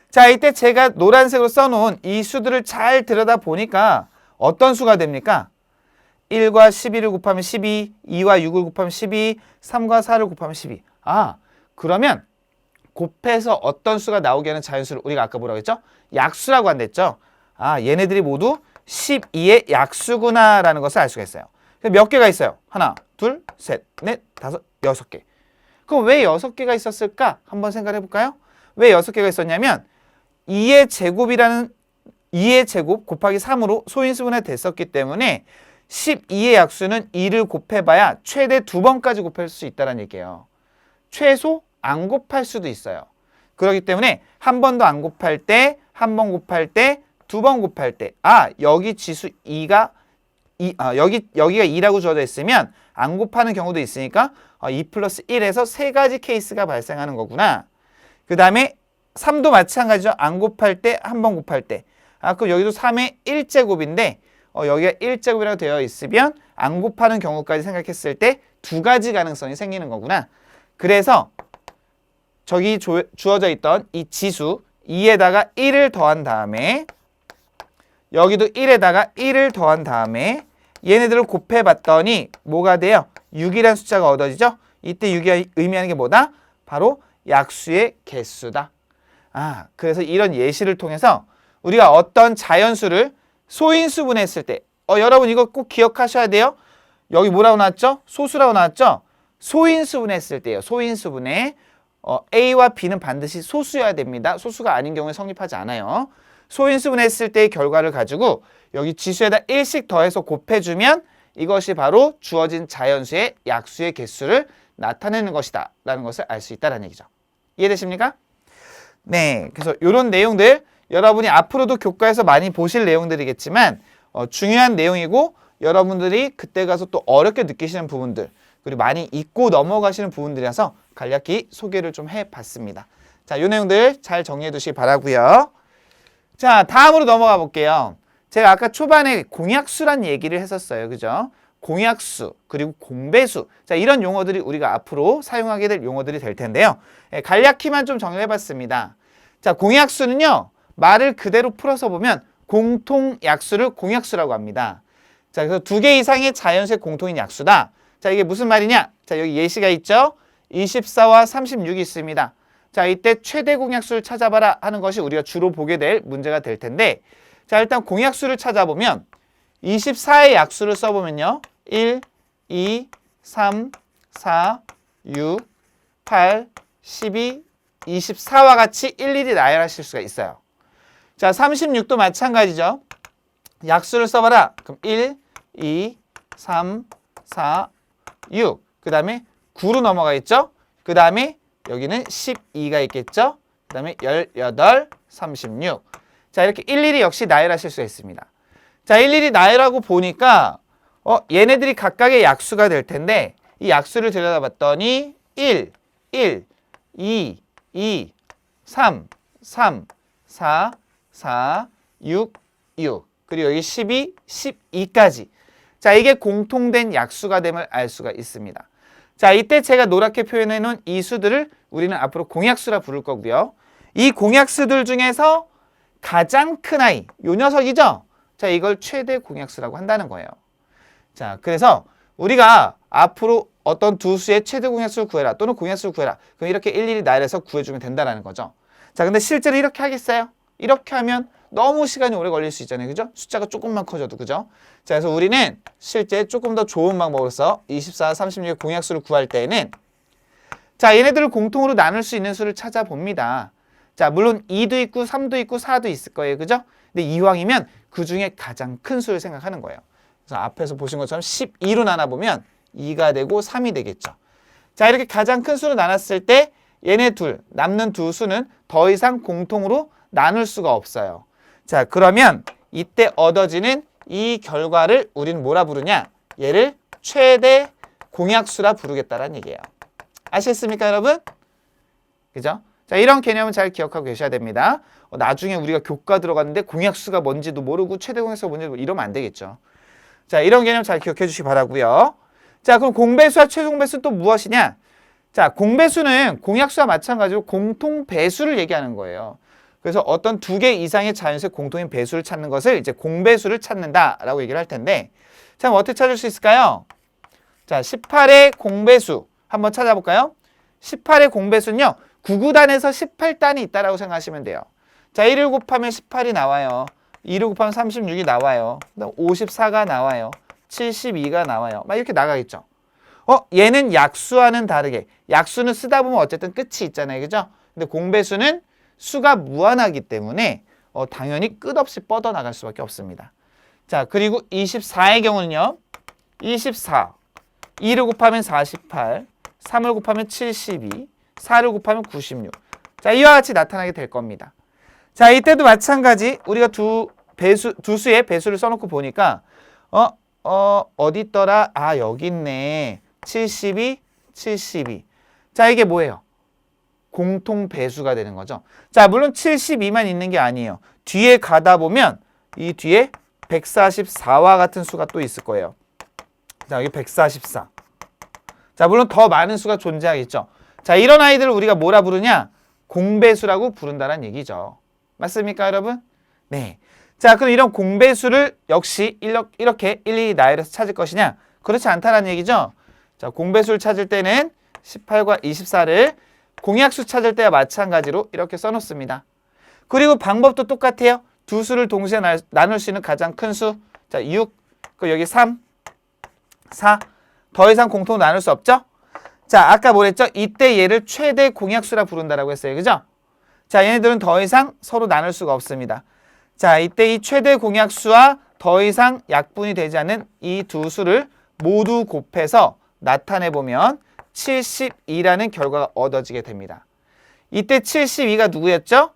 자, 이때 제가 노란색으로 써놓은 이 수들을 잘 들여다보니까 어떤 수가 됩니까? 1과 11을 곱하면 12, 2와 6을 곱하면 12, 3과 4를 곱하면 12. 아, 그러면 곱해서 어떤 수가 나오게 하는 자연수를 우리가 아까 뭐라고 했죠? 약수라고 한댔죠? 아, 얘네들이 모두 12의 약수구나라는 것을 알 수가 있어요. 몇 개가 있어요? 하나, 둘, 셋, 넷, 다섯, 6개. 그럼 왜 6개가 있었을까? 한번 생각해 볼까요? 왜 6개가 있었냐면 2의 제곱 곱하기 3으로 소인수분해 됐었기 때문에 12의 약수는 2를 곱해봐야 최대 2번까지 곱할 수 있다는 얘기예요. 최소 안 곱할 수도 있어요. 그렇기 때문에 한 번도 안 곱할 때, 한 번 곱할 때, 두 번 곱할 때 아, 여기 지수 2가 여기가 2라고 주어져 있으면 안 곱하는 경우도 있으니까 2 플러스 1에서 세 가지 케이스가 발생하는 거구나. 그 다음에 3도 마찬가지죠. 안 곱할 때, 한 번 곱할 때. 아, 그럼 여기도 3의 1제곱인데 여기가 1제곱이라고 되어 있으면 안 곱하는 경우까지 생각했을 때 두 가지 가능성이 생기는 거구나. 그래서 저기 주어져 있던 이 지수 2에다가 1을 더한 다음에 여기도 1에다가 1을 더한 다음에 얘네들을 곱해봤더니 뭐가 돼요? 6이라는 숫자가 얻어지죠? 이때 6이 의미하는 게 뭐다? 바로 약수의 개수다. 아, 그래서 이런 예시를 통해서 우리가 어떤 자연수를 소인수분했을 때 여러분 이거 꼭 기억하셔야 돼요. 여기 뭐라고 나왔죠? 소수라고 나왔죠? 소인수분했을 때요. 소인수분해 A와 B는 반드시 소수여야 됩니다. 소수가 아닌 경우에 성립하지 않아요. 소인수분했을 때의 결과를 가지고 여기 지수에다 1씩 더해서 곱해주면 이것이 바로 주어진 자연수의 약수의 개수를 나타내는 것이다 라는 것을 알 수 있다는 얘기죠. 이해되십니까? 네, 그래서 이런 내용들 여러분이 앞으로도 교과에서 많이 보실 내용들이겠지만 중요한 내용이고 여러분들이 그때 가서 또 어렵게 느끼시는 부분들 그리고 많이 잊고 넘어가시는 부분들이라서 간략히 소개를 좀 해봤습니다. 자, 이 내용들 잘 정리해 두시기 바라고요. 자, 다음으로 넘어가 볼게요. 제가 아까 초반에 공약수란 얘기를 했었어요. 그죠? 공약수, 그리고 공배수. 자, 이런 용어들이 우리가 앞으로 사용하게 될 용어들이 될 텐데요. 간략히만 좀 정리해 봤습니다. 자, 공약수는요. 말을 그대로 풀어서 보면 공통약수를 공약수라고 합니다. 자, 그래서 2개 이상의 자연수의 공통인 약수다. 자, 이게 무슨 말이냐? 자, 여기 예시가 있죠? 24와 36이 있습니다. 자, 이때 최대 공약수를 찾아봐라 하는 것이 우리가 주로 보게 될 문제가 될 텐데 자, 일단 공약수를 찾아보면 24의 약수를 써보면요. 1, 2, 3, 4, 6, 8, 12, 24와 같이 일일이 나열하실 수가 있어요. 자, 36도 마찬가지죠. 약수를 써봐라. 그럼 1, 2, 3, 4, 6. 그 다음에 9로 넘어가겠죠. 그 다음에 여기는 12가 있겠죠. 그 다음에 18, 36. 자, 이렇게 일일이 역시 나열하실 수가 있습니다. 자, 일일이 나열하고 보니까 얘네들이 각각의 약수가 될 텐데 이 약수를 들여다봤더니 1, 1, 2, 2, 3, 3, 4, 4, 6, 6. 그리고 여기 12, 12까지. 자, 이게 공통된 약수가 됨을 알 수가 있습니다. 자, 이때 제가 노랗게 표현해 놓은 이 수들을 우리는 앞으로 공약수라 부를 거고요. 이 공약수들 중에서 가장 큰 아이, 요 녀석이죠? 자, 이걸 최대 공약수라고 한다는 거예요. 자, 그래서 우리가 앞으로 어떤 두 수의 최대 공약수를 구해라 또는 공약수를 구해라. 그럼 이렇게 일일이 나열해서 구해주면 된다는 거죠. 자, 근데 실제로 이렇게 하겠어요? 이렇게 하면 너무 시간이 오래 걸릴 수 있잖아요. 그죠? 숫자가 조금만 커져도. 그죠? 자, 그래서 우리는 실제 조금 더 좋은 방법으로서 24, 36의 공약수를 구할 때에는 자, 얘네들을 공통으로 나눌 수 있는 수를 찾아봅니다. 자, 물론 2도 있고 3도 있고 4도 있을 거예요. 그죠? 근데 이왕이면 그 중에 가장 큰 수를 생각하는 거예요. 그래서 앞에서 보신 것처럼 12로 나눠보면 2가 되고 3이 되겠죠. 자, 이렇게 가장 큰 수로 나눴을 때 얘네 남는 두 수는 더 이상 공통으로 나눌 수가 없어요. 자, 그러면 이때 얻어지는 이 결과를 우리는 뭐라 부르냐? 얘를 최대 공약수라 부르겠다라는 얘기예요. 아시겠습니까, 여러분? 그죠? 자, 이런 개념은 잘 기억하고 계셔야 됩니다. 나중에 우리가 교과 들어갔는데 공약수가 뭔지도 모르고 최대 공약수가 뭔지도 모르고 이러면 안 되겠죠. 자, 이런 개념 잘 기억해 주시기 바라고요. 자, 그럼 공배수와 최소공배수는 또 무엇이냐? 자, 공배수는 공약수와 마찬가지로 공통 배수를 얘기하는 거예요. 그래서 어떤 두 개 이상의 자연수의 공통인 배수를 찾는 것을 이제 공배수를 찾는다라고 얘기를 할 텐데, 자, 어떻게 찾을 수 있을까요? 자, 18의 공배수 한번 찾아볼까요? 18의 공배수는요, 9구단에서 18단이 있다라고 생각하시면 돼요. 자, 1을 곱하면 18이 나와요. 2를 곱하면 36이 나와요. 54가 나와요. 72가 나와요. 막 이렇게 나가겠죠. 얘는 약수와는 다르게 약수는 쓰다 보면 어쨌든 끝이 있잖아요. 그죠? 근데 공배수는 수가 무한하기 때문에 당연히 끝없이 뻗어나갈 수밖에 없습니다. 자, 그리고 24의 경우는요. 24, 2를 곱하면 48, 3을 곱하면 72, 4를 곱하면 96. 자, 이와 같이 나타나게 될 겁니다. 자, 이때도 마찬가지 우리가 두 수의 배수를 써놓고 보니까 어디 있더라? 아, 여기 있네. 72, 72. 자, 이게 뭐예요? 공통 배수가 되는 거죠. 자, 물론 72만 있는 게 아니에요. 뒤에 가다 보면 이 뒤에 144와 같은 수가 또 있을 거예요. 자, 여기 144. 자, 물론 더 많은 수가 존재하겠죠. 자, 이런 아이들을 우리가 뭐라 부르냐? 공배수라고 부른다는 얘기죠. 맞습니까, 여러분? 네. 자, 그럼 이런 공배수를 역시 이렇게 일일이 나열해서 찾을 것이냐? 그렇지 않다는 얘기죠. 자, 공배수를 찾을 때는 18과 24를 공약수 찾을 때와 마찬가지로 이렇게 써놓습니다. 그리고 방법도 똑같아요. 두 수를 동시에 나눌 수 있는 가장 큰 수. 자, 6, 그 여기 3, 4. 더 이상 공통으로 나눌 수 없죠? 자, 아까 뭐랬죠? 이때 얘를 최대 공약수라 부른다라고 했어요. 그죠? 자, 얘네들은 더 이상 서로 나눌 수가 없습니다. 자, 이때 이 최대 공약수와 더 이상 약분이 되지 않는 이 두 수를 모두 곱해서 나타내보면 72라는 결과가 얻어지게 됩니다. 이때 72가 누구였죠?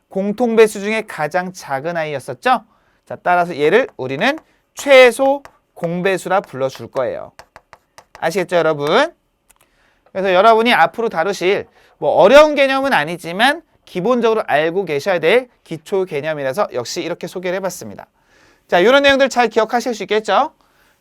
공통배수 중에 가장 작은 아이였었죠? 자, 따라서 얘를 우리는 최소 공배수라 불러줄 거예요. 아시겠죠, 여러분? 그래서 여러분이 앞으로 다루실 뭐 어려운 개념은 아니지만 기본적으로 알고 계셔야 될 기초 개념이라서 역시 이렇게 소개를 해봤습니다. 자, 이런 내용들 잘 기억하실 수 있겠죠?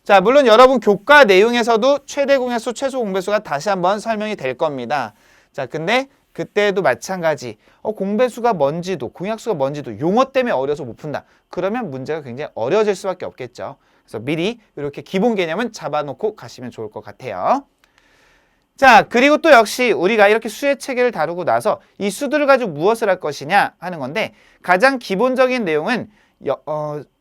자, 물론 여러분 교과 내용에서도 최대 공약수, 최소 공배수가 다시 한번 설명이 될 겁니다. 자, 근데 그때도 마찬가지 공배수가 뭔지도 공약수가 뭔지도 용어 때문에 어려서 못 푼다. 그러면 문제가 굉장히 어려워질 수밖에 없겠죠. 그래서 미리 이렇게 기본 개념은 잡아놓고 가시면 좋을 것 같아요. 자, 그리고 또 역시 우리가 이렇게 수의 체계를 다루고 나서 이 수들을 가지고 무엇을 할 것이냐 하는 건데 가장 기본적인 내용은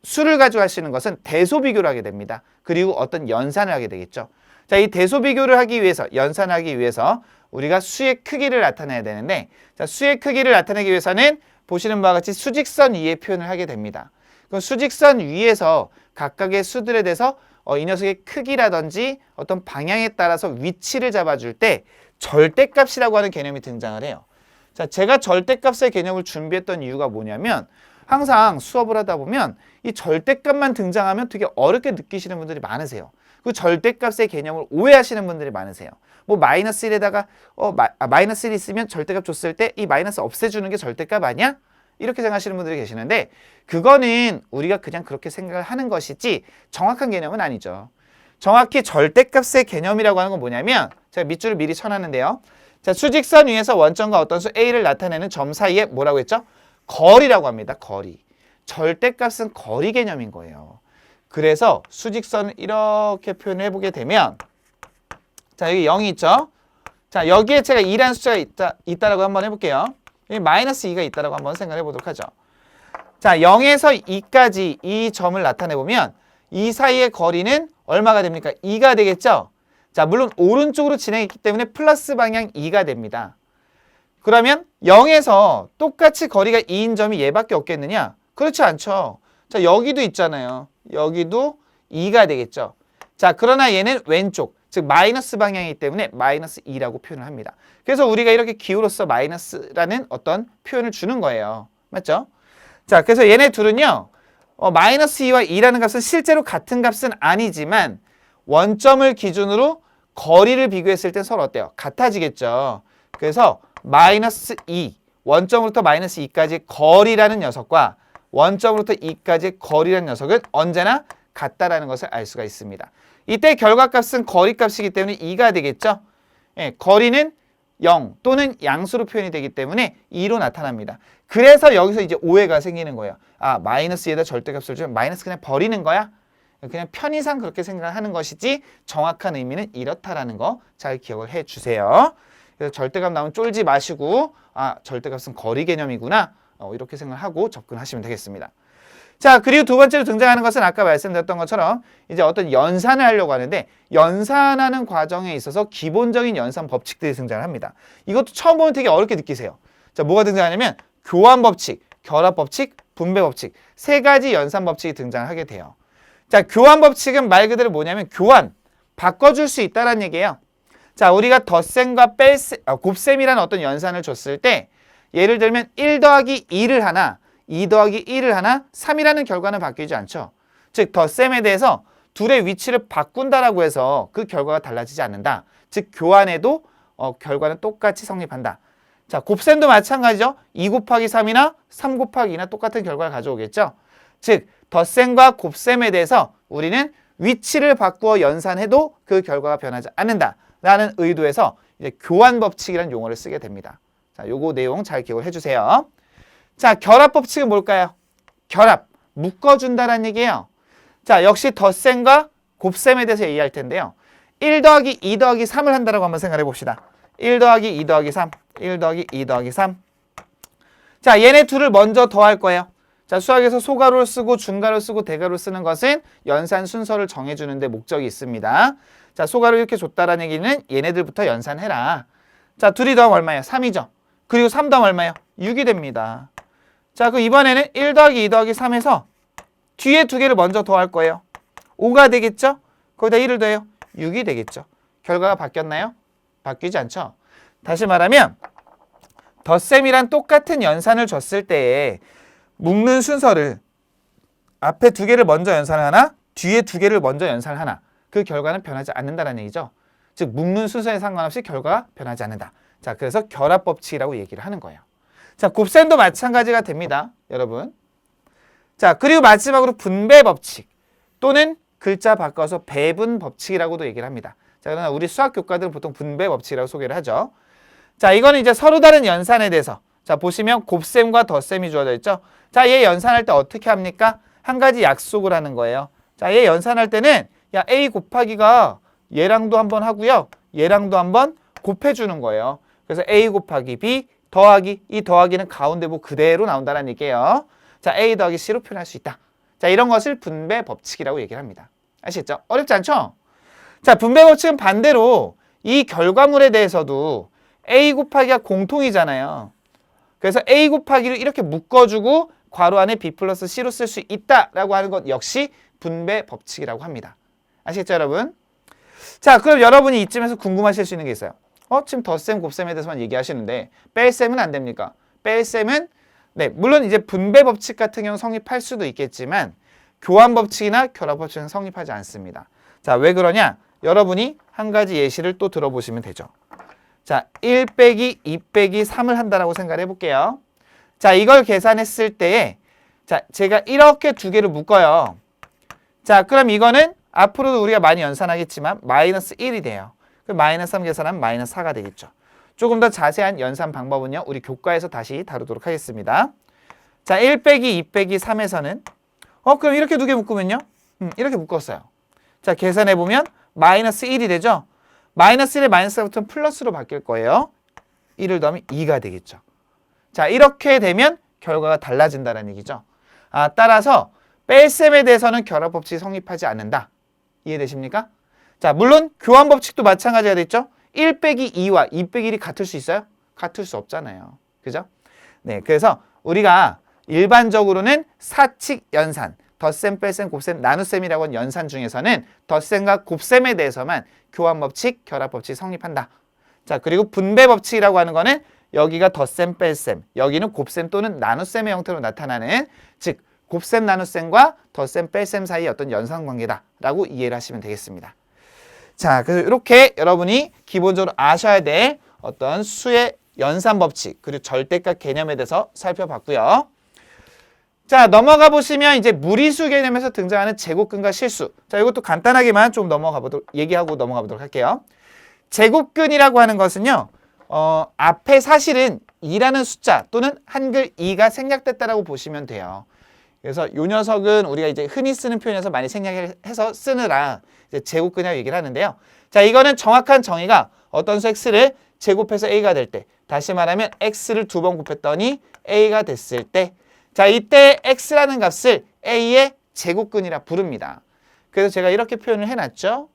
수를 가지고 할 수 있는 것은 대소 비교를 하게 됩니다. 그리고 어떤 연산을 하게 되겠죠. 자, 이 대소 비교를 하기 위해서 연산하기 위해서 우리가 수의 크기를 나타내야 되는데 자, 수의 크기를 나타내기 위해서는 보시는 바와 같이 수직선 위에 표현을 하게 됩니다. 그럼 수직선 위에서 각각의 수들에 대해서 이 녀석의 크기라든지 어떤 방향에 따라서 위치를 잡아줄 때 절대값이라고 하는 개념이 등장을 해요. 자, 제가 절대값의 개념을 준비했던 이유가 뭐냐면 항상 수업을 하다 보면 이 절대값만 등장하면 되게 어렵게 느끼시는 분들이 많으세요. 그 절대값의 개념을 오해하시는 분들이 많으세요. 뭐 마이너스 1에다가 마이너스 1이 있으면 절대값 줬을 때 이 마이너스 없애주는 게 절대값 아니야? 이렇게 생각하시는 분들이 계시는데 그거는 우리가 그냥 그렇게 생각을 하는 것이지 정확한 개념은 아니죠. 정확히 절대값의 개념이라고 하는 건 뭐냐면 제가 밑줄을 미리 쳐놨는데요. 자, 수직선 위에서 원점과 어떤 수 A를 나타내는 점 사이에 뭐라고 했죠? 거리라고 합니다. 거리. 절대값은 거리 개념인 거예요. 그래서 수직선을 이렇게 표현해 보게 되면 자, 여기 0이 있죠? 자, 여기에 제가 2라는 숫자가 있다라고 한번 해볼게요. 여기 마이너스 2가 있다라고 한번 생각해 보도록 하죠. 자, 0에서 2까지 이 점을 나타내보면 이 사이의 거리는 얼마가 됩니까? 2가 되겠죠? 자, 물론 오른쪽으로 진행했기 때문에 플러스 방향 2가 됩니다. 그러면 0에서 똑같이 거리가 2인 점이 얘밖에 없겠느냐? 그렇지 않죠. 자, 여기도 있잖아요. 여기도 2가 되겠죠. 자, 그러나 얘는 왼쪽, 즉 마이너스 방향이기 때문에 마이너스 2라고 표현을 합니다. 그래서 우리가 이렇게 기호로서 마이너스라는 어떤 표현을 주는 거예요. 맞죠? 자, 그래서 얘네 둘은요. 마이너스 2와 2라는 값은 실제로 같은 값은 아니지만 원점을 기준으로 거리를 비교했을 때 서로 어때요? 같아지겠죠. 그래서 마이너스 2, 원점으로부터 마이너스 2까지 거리라는 녀석과 원점으로부터 2까지 거리라는 녀석은 언제나 같다라는 것을 알 수가 있습니다. 이때 결과값은 거리값이기 때문에 2가 되겠죠. 예, 거리는 0 또는 양수로 표현이 되기 때문에 2로 나타납니다. 그래서 여기서 이제 오해가 생기는 거예요. 아, 마이너스에다 절대값을 주면 마이너스 그냥 버리는 거야? 그냥 편의상 그렇게 생각하는 것이지 정확한 의미는 이렇다라는 거 잘 기억을 해 주세요. 그래서 절대값 나오면 쫄지 마시고 아, 절대값은 거리 개념이구나. 이렇게 생각하고 접근하시면 되겠습니다. 자, 그리고 두 번째로 등장하는 것은 아까 말씀드렸던 것처럼 이제 어떤 연산을 하려고 하는데 연산하는 과정에 있어서 기본적인 연산 법칙들이 등장을 합니다. 이것도 처음 보면 되게 어렵게 느끼세요. 자, 뭐가 등장하냐면 교환 법칙, 결합 법칙, 분배 법칙 세 가지 연산 법칙이 등장하게 돼요. 자, 교환 법칙은 말 그대로 뭐냐면 교환, 바꿔줄 수 있다는 얘기예요. 자, 우리가 덧셈과 곱셈이라는 어떤 연산을 줬을 때 예를 들면 1 더하기 2를 하나 2 더하기 1을 하나 3이라는 결과는 바뀌지 않죠. 즉 덧셈에 대해서 둘의 위치를 바꾼다라고 해서 그 결과가 달라지지 않는다. 즉 교환에도 결과는 똑같이 성립한다. 자, 곱셈도 마찬가지죠. 2 곱하기 3이나 3 곱하기 2나 똑같은 결과를 가져오겠죠. 즉 덧셈과 곱셈에 대해서 우리는 위치를 바꾸어 연산해도 그 결과가 변하지 않는다 라는 의도에서 이제 교환 법칙이라는 용어를 쓰게 됩니다. 자, 요거 내용 잘 기억을 해주세요. 자, 결합 법칙은 뭘까요? 결합, 묶어준다라는 얘기예요. 자, 역시 덧셈과 곱셈에 대해서 얘기할 텐데요. 1 더하기 2 더하기 3을 한다라고 한번 생각해 봅시다. 1 더하기 2 더하기 3, 1 더하기 2 더하기 3. 자, 얘네 둘을 먼저 더할 거예요. 자, 수학에서 소가로를 쓰고 중가로를 쓰고 대가로를 쓰는 것은 연산 순서를 정해주는 데 목적이 있습니다. 자, 소가로 이렇게 줬다라는 얘기는 얘네들부터 연산해라. 자, 둘이 더하면 얼마예요? 3이죠. 그리고 3 더하면 얼마예요? 6이 됩니다. 자, 그럼 이번에는 1 더하기 2 더하기 3에서 뒤에 두 개를 먼저 더할 거예요. 5가 되겠죠? 거기다 1을 더해요. 6이 되겠죠. 결과가 바뀌었나요? 바뀌지 않죠. 다시 말하면 덧셈이란 똑같은 연산을 줬을 때에 묶는 순서를 앞에 두 개를 먼저 연산하나 뒤에 두 개를 먼저 연산하나 그 결과는 변하지 않는다는 얘기죠. 즉 묶는 순서에 상관없이 결과가 변하지 않는다. 자, 그래서 결합 법칙이라고 얘기를 하는 거예요. 자, 곱셈도 마찬가지가 됩니다. 여러분. 자, 그리고 마지막으로 분배 법칙 또는 글자 바꿔서 배분 법칙이라고도 얘기를 합니다. 자, 그러나 우리 수학 교과들은 보통 분배 법칙이라고 소개를 하죠. 자, 이거는 이제 서로 다른 연산에 대해서 자, 보시면 곱셈과 덧셈이 주어져 있죠. 자, 얘 연산할 때 어떻게 합니까? 한 가지 약속을 하는 거예요. 자, 얘 연산할 때는 야, A 곱하기가 얘랑도 한번 하고요. 얘랑도 한번 곱해주는 거예요. 그래서 A 곱하기 B 더하기 이 더하기는 가운데부 그대로 나온다는 얘기예요. 자, A 더하기 C로 표현할 수 있다. 자, 이런 것을 분배 법칙이라고 얘기를 합니다. 아시겠죠? 어렵지 않죠? 자, 분배 법칙은 반대로 이 결과물에 대해서도 A 곱하기가 공통이잖아요. 그래서 A 곱하기를 이렇게 묶어주고 괄호 안에 B 플러스 C로 쓸 수 있다라고 하는 것 역시 분배 법칙이라고 합니다. 아시겠죠, 여러분? 자, 그럼 여러분이 이쯤에서 궁금하실 수 있는 게 있어요. 지금 덧셈, 곱셈에 대해서만 얘기하시는데 뺄셈은 안 됩니까? 뺄셈은 네, 물론 이제 분배 법칙 같은 경우는 성립할 수도 있겠지만 교환 법칙이나 결합 법칙은 성립하지 않습니다. 자, 왜 그러냐? 여러분이 한 가지 예시를 또 들어보시면 되죠. 자, 1 빼기 2 빼기 3을 한다라고 생각을 해볼게요. 자, 이걸 계산했을 때에 자, 제가 이렇게 두 개를 묶어요. 자, 그럼 이거는 앞으로도 우리가 많이 연산하겠지만 마이너스 1이 돼요. 그럼 마이너스 3 계산하면 마이너스 4가 되겠죠. 조금 더 자세한 연산 방법은요. 우리 교과에서 다시 다루도록 하겠습니다. 자, 1 빼기 2 빼기 3에서는 그럼 이렇게 두 개 묶으면요. 이렇게 묶었어요. 자, 계산해보면 마이너스 1이 되죠. 마이너스 1에 마이너스 4가 붙으면 플러스로 바뀔 거예요. 1을 더하면 2가 되겠죠. 자, 이렇게 되면 결과가 달라진다는 얘기죠. 따라서 뺄셈에 대해서는 결합법칙이 성립하지 않는다. 이해되십니까? 자, 물론 교환법칙도 마찬가지가 됐죠. 1 빼기 2와 2 빼기 1이 같을 수 있어요? 같을 수 없잖아요. 그죠? 네, 그래서 우리가 일반적으로는 사칙 연산, 덧셈, 뺄셈, 곱셈, 나눗셈이라고 하는 연산 중에서는 덧셈과 곱셈에 대해서만 교환법칙, 결합법칙이 성립한다. 자, 그리고 분배법칙이라고 하는 거는 여기가 덧셈, 뺄셈, 여기는 곱셈 또는 나눗셈의 형태로 나타나는, 즉 곱셈, 나눗셈과 덧셈, 뺄셈 사이의 어떤 연산관계다라고 이해를 하시면 되겠습니다. 자, 그래서 이렇게 여러분이 기본적으로 아셔야 될 어떤 수의 연산법칙, 그리고 절대값 개념에 대해서 살펴봤고요. 자, 넘어가 보시면 이제 무리수 개념에서 등장하는 제곱근과 실수. 자, 이것도 간단하게만 좀 얘기하고 넘어가 보도록 할게요. 제곱근이라고 하는 것은요, 앞에 사실은 2라는 숫자 또는 한글 2가 생략됐다라고 보시면 돼요. 그래서 이 녀석은 우리가 이제 흔히 쓰는 표현에서 많이 생략해서 쓰느라 이제 제곱근이라고 얘기를 하는데요. 자, 이거는 정확한 정의가 어떤 수 x를 제곱해서 a가 될 때, 다시 말하면 x를 2번 곱했더니 a가 됐을 때, 자, 이때 x라는 값을 a의 제곱근이라 부릅니다. 그래서 제가 이렇게 표현을 해놨죠.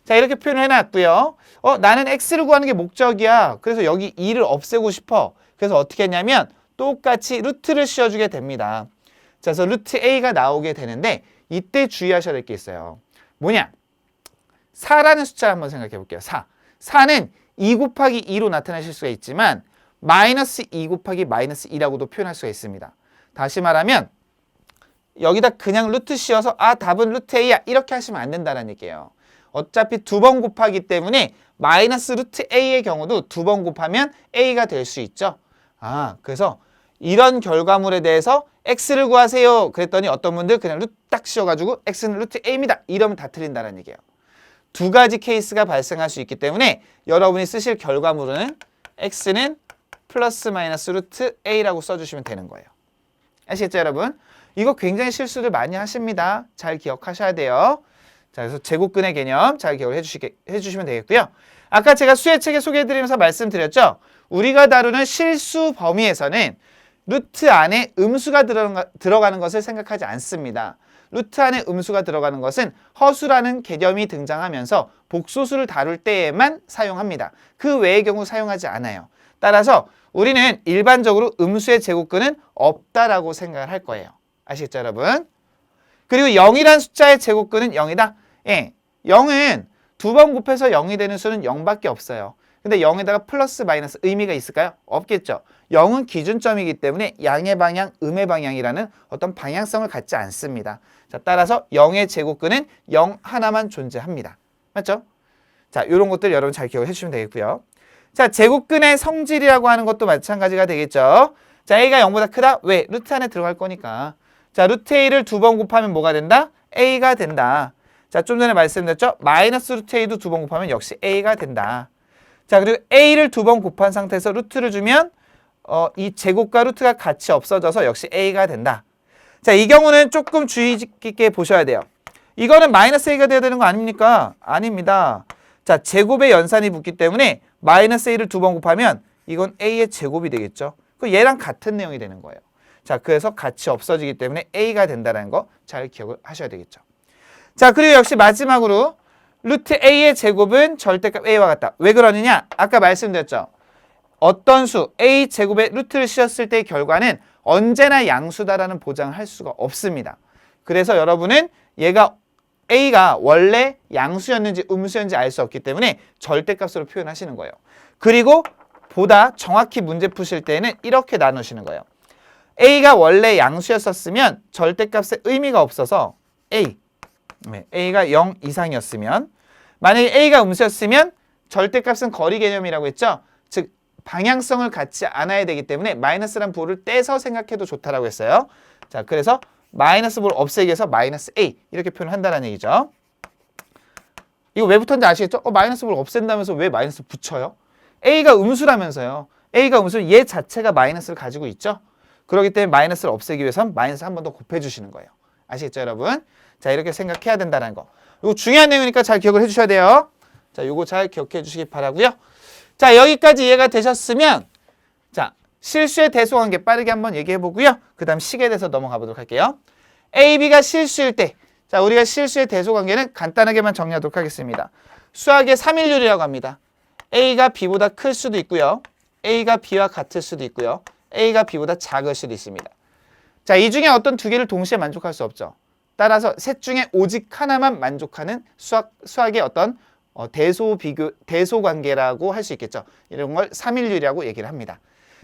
자, 이렇게 표현을 해놨고요. 나는 x를 구하는 게 목적이야. 그래서 여기 2를 없애고 싶어. 그래서 어떻게 했냐면 똑같이 루트를 씌워주게 됩니다. 자, 그래서 루트 a가 나오게 되는데 이때 주의하셔야 될 게 있어요. 뭐냐? 4라는 숫자를 한번 생각해 볼게요. 4. 4는 2 곱하기 2로 나타내실 수가 있지만 마이너스 2 곱하기 마이너스 2라고도 표현할 수가 있습니다. 다시 말하면 여기다 그냥 루트 씌워서 답은 루트 a야 이렇게 하시면 안 된다는 얘기예요. 어차피 2번 곱하기 때문에 마이너스 루트 a의 경우도 2번 곱하면 a가 될 수 있죠. 그래서 이런 결과물에 대해서 x를 구하세요. 그랬더니 어떤 분들 그냥 루트 딱 씌워가지고 x는 루트 a입니다. 이러면 다 틀린다는 얘기예요. 두 가지 케이스가 발생할 수 있기 때문에 여러분이 쓰실 결과물은 x는 플러스 마이너스 루트 a라고 써주시면 되는 거예요. 아시겠죠, 여러분? 이거 굉장히 실수를 많이 하십니다. 잘 기억하셔야 돼요. 자, 그래서 제곱근의 개념 잘 기억을 해주시면 되겠고요. 아까 제가 수의 책에 소개해드리면서 말씀드렸죠. 우리가 다루는 실수 범위에서는 루트 안에 음수가 들어가는 것을 생각하지 않습니다. 루트 안에 음수가 들어가는 것은 허수라는 개념이 등장하면서 복소수를 다룰 때에만 사용합니다. 그 외의 경우 사용하지 않아요. 따라서 우리는 일반적으로 음수의 제곱근은 없다라고 생각을 할 거예요. 아시겠죠, 여러분? 그리고 0이란 숫자의 제곱근은 0이다? 예, 0은 2번 곱해서 0이 되는 수는 0밖에 없어요. 근데 0에다가 플러스 마이너스 의미가 있을까요? 없겠죠. 0은 기준점이기 때문에 양의 방향, 음의 방향이라는 어떤 방향성을 갖지 않습니다. 자, 따라서 0의 제곱근은 0 하나만 존재합니다. 맞죠? 자, 이런 것들 여러분 잘 기억해 주시면 되겠고요. 자, 제곱근의 성질이라고 하는 것도 마찬가지가 되겠죠. 자, a가 0보다 크다? 왜? 루트 안에 들어갈 거니까. 자, 루트 a를 2번 곱하면 뭐가 된다? a가 된다. 자, 좀 전에 말씀드렸죠? 마이너스 루트 a도 2번 곱하면 역시 a가 된다. 자, 그리고 a를 2번 곱한 상태에서 루트를 주면 이 제곱과 루트가 같이 없어져서 역시 a가 된다. 자, 이 경우는 조금 주의 깊게 보셔야 돼요. 이거는 마이너스 a가 돼야 되는 거 아닙니까? 아닙니다. 자, 제곱의 연산이 붙기 때문에 마이너스 a를 2번 곱하면 이건 a의 제곱이 되겠죠. 그 얘랑 같은 내용이 되는 거예요. 자, 그래서 같이 없어지기 때문에 a가 된다는 거 잘 기억을 하셔야 되겠죠. 자, 그리고 역시 마지막으로 루트 a의 제곱은 절대값 a와 같다. 왜 그러느냐? 아까 말씀드렸죠. 어떤 수 a 제곱에 루트를 씌웠을 때의 결과는 언제나 양수다라는 보장을 할 수가 없습니다. 그래서 여러분은 얘가 a가 원래 양수였는지 음수였는지 알 수 없기 때문에 절대값으로 표현하시는 거예요. 그리고 보다 정확히 문제 푸실 때는 이렇게 나누시는 거예요. a가 원래 양수였었으면 절대값의 의미가 없어서 a가 0 이상이었으면, 만약에 a가 음수였으면 절대값은 거리 개념이라고 했죠. 즉 방향성을 갖지 않아야 되기 때문에 마이너스란 부호를 떼서 생각해도 좋다라고 했어요. 자, 그래서 마이너스 부호를 없애기 위해서 마이너스 a 이렇게 표현을 한다는 얘기죠. 이거 왜 붙었는지 아시겠죠? 마이너스 부호를 없앤다면서 왜 마이너스 붙여요? a가 음수라면서요. a가 음수는 얘 자체가 마이너스를 가지고 있죠. 그렇기 때문에 마이너스를 없애기 위해서는 마이너스 한 번 더 곱해주시는 거예요. 아시겠죠, 여러분? 자, 이렇게 생각해야 된다는 거. 이거 중요한 내용이니까 잘 기억을 해주셔야 돼요. 자, 요거 잘 기억해 주시기 바라고요. 자, 여기까지 이해가 되셨으면, 자, 실수의 대소관계 빠르게 한번 얘기해 보고요. 그 다음 식에 대해서 넘어가 보도록 할게요. A, B가 실수일 때, 자, 우리가 실수의 대소관계는 간단하게만 정리하도록 하겠습니다. 수학의 3일률이라고 합니다. A가 B보다 클 수도 있고요. A가 B와 같을 수도 있고요. A가 B보다 작을 수도 있습니다. 자, 이 중에 어떤 두 개를 동시에 만족할 수 없죠. 따라서 셋 중에 오직 하나만 만족하는 수학의 어떤 대소관계라고 할 수 있겠죠. 이런 걸 3일률이라고 얘기를 합니다.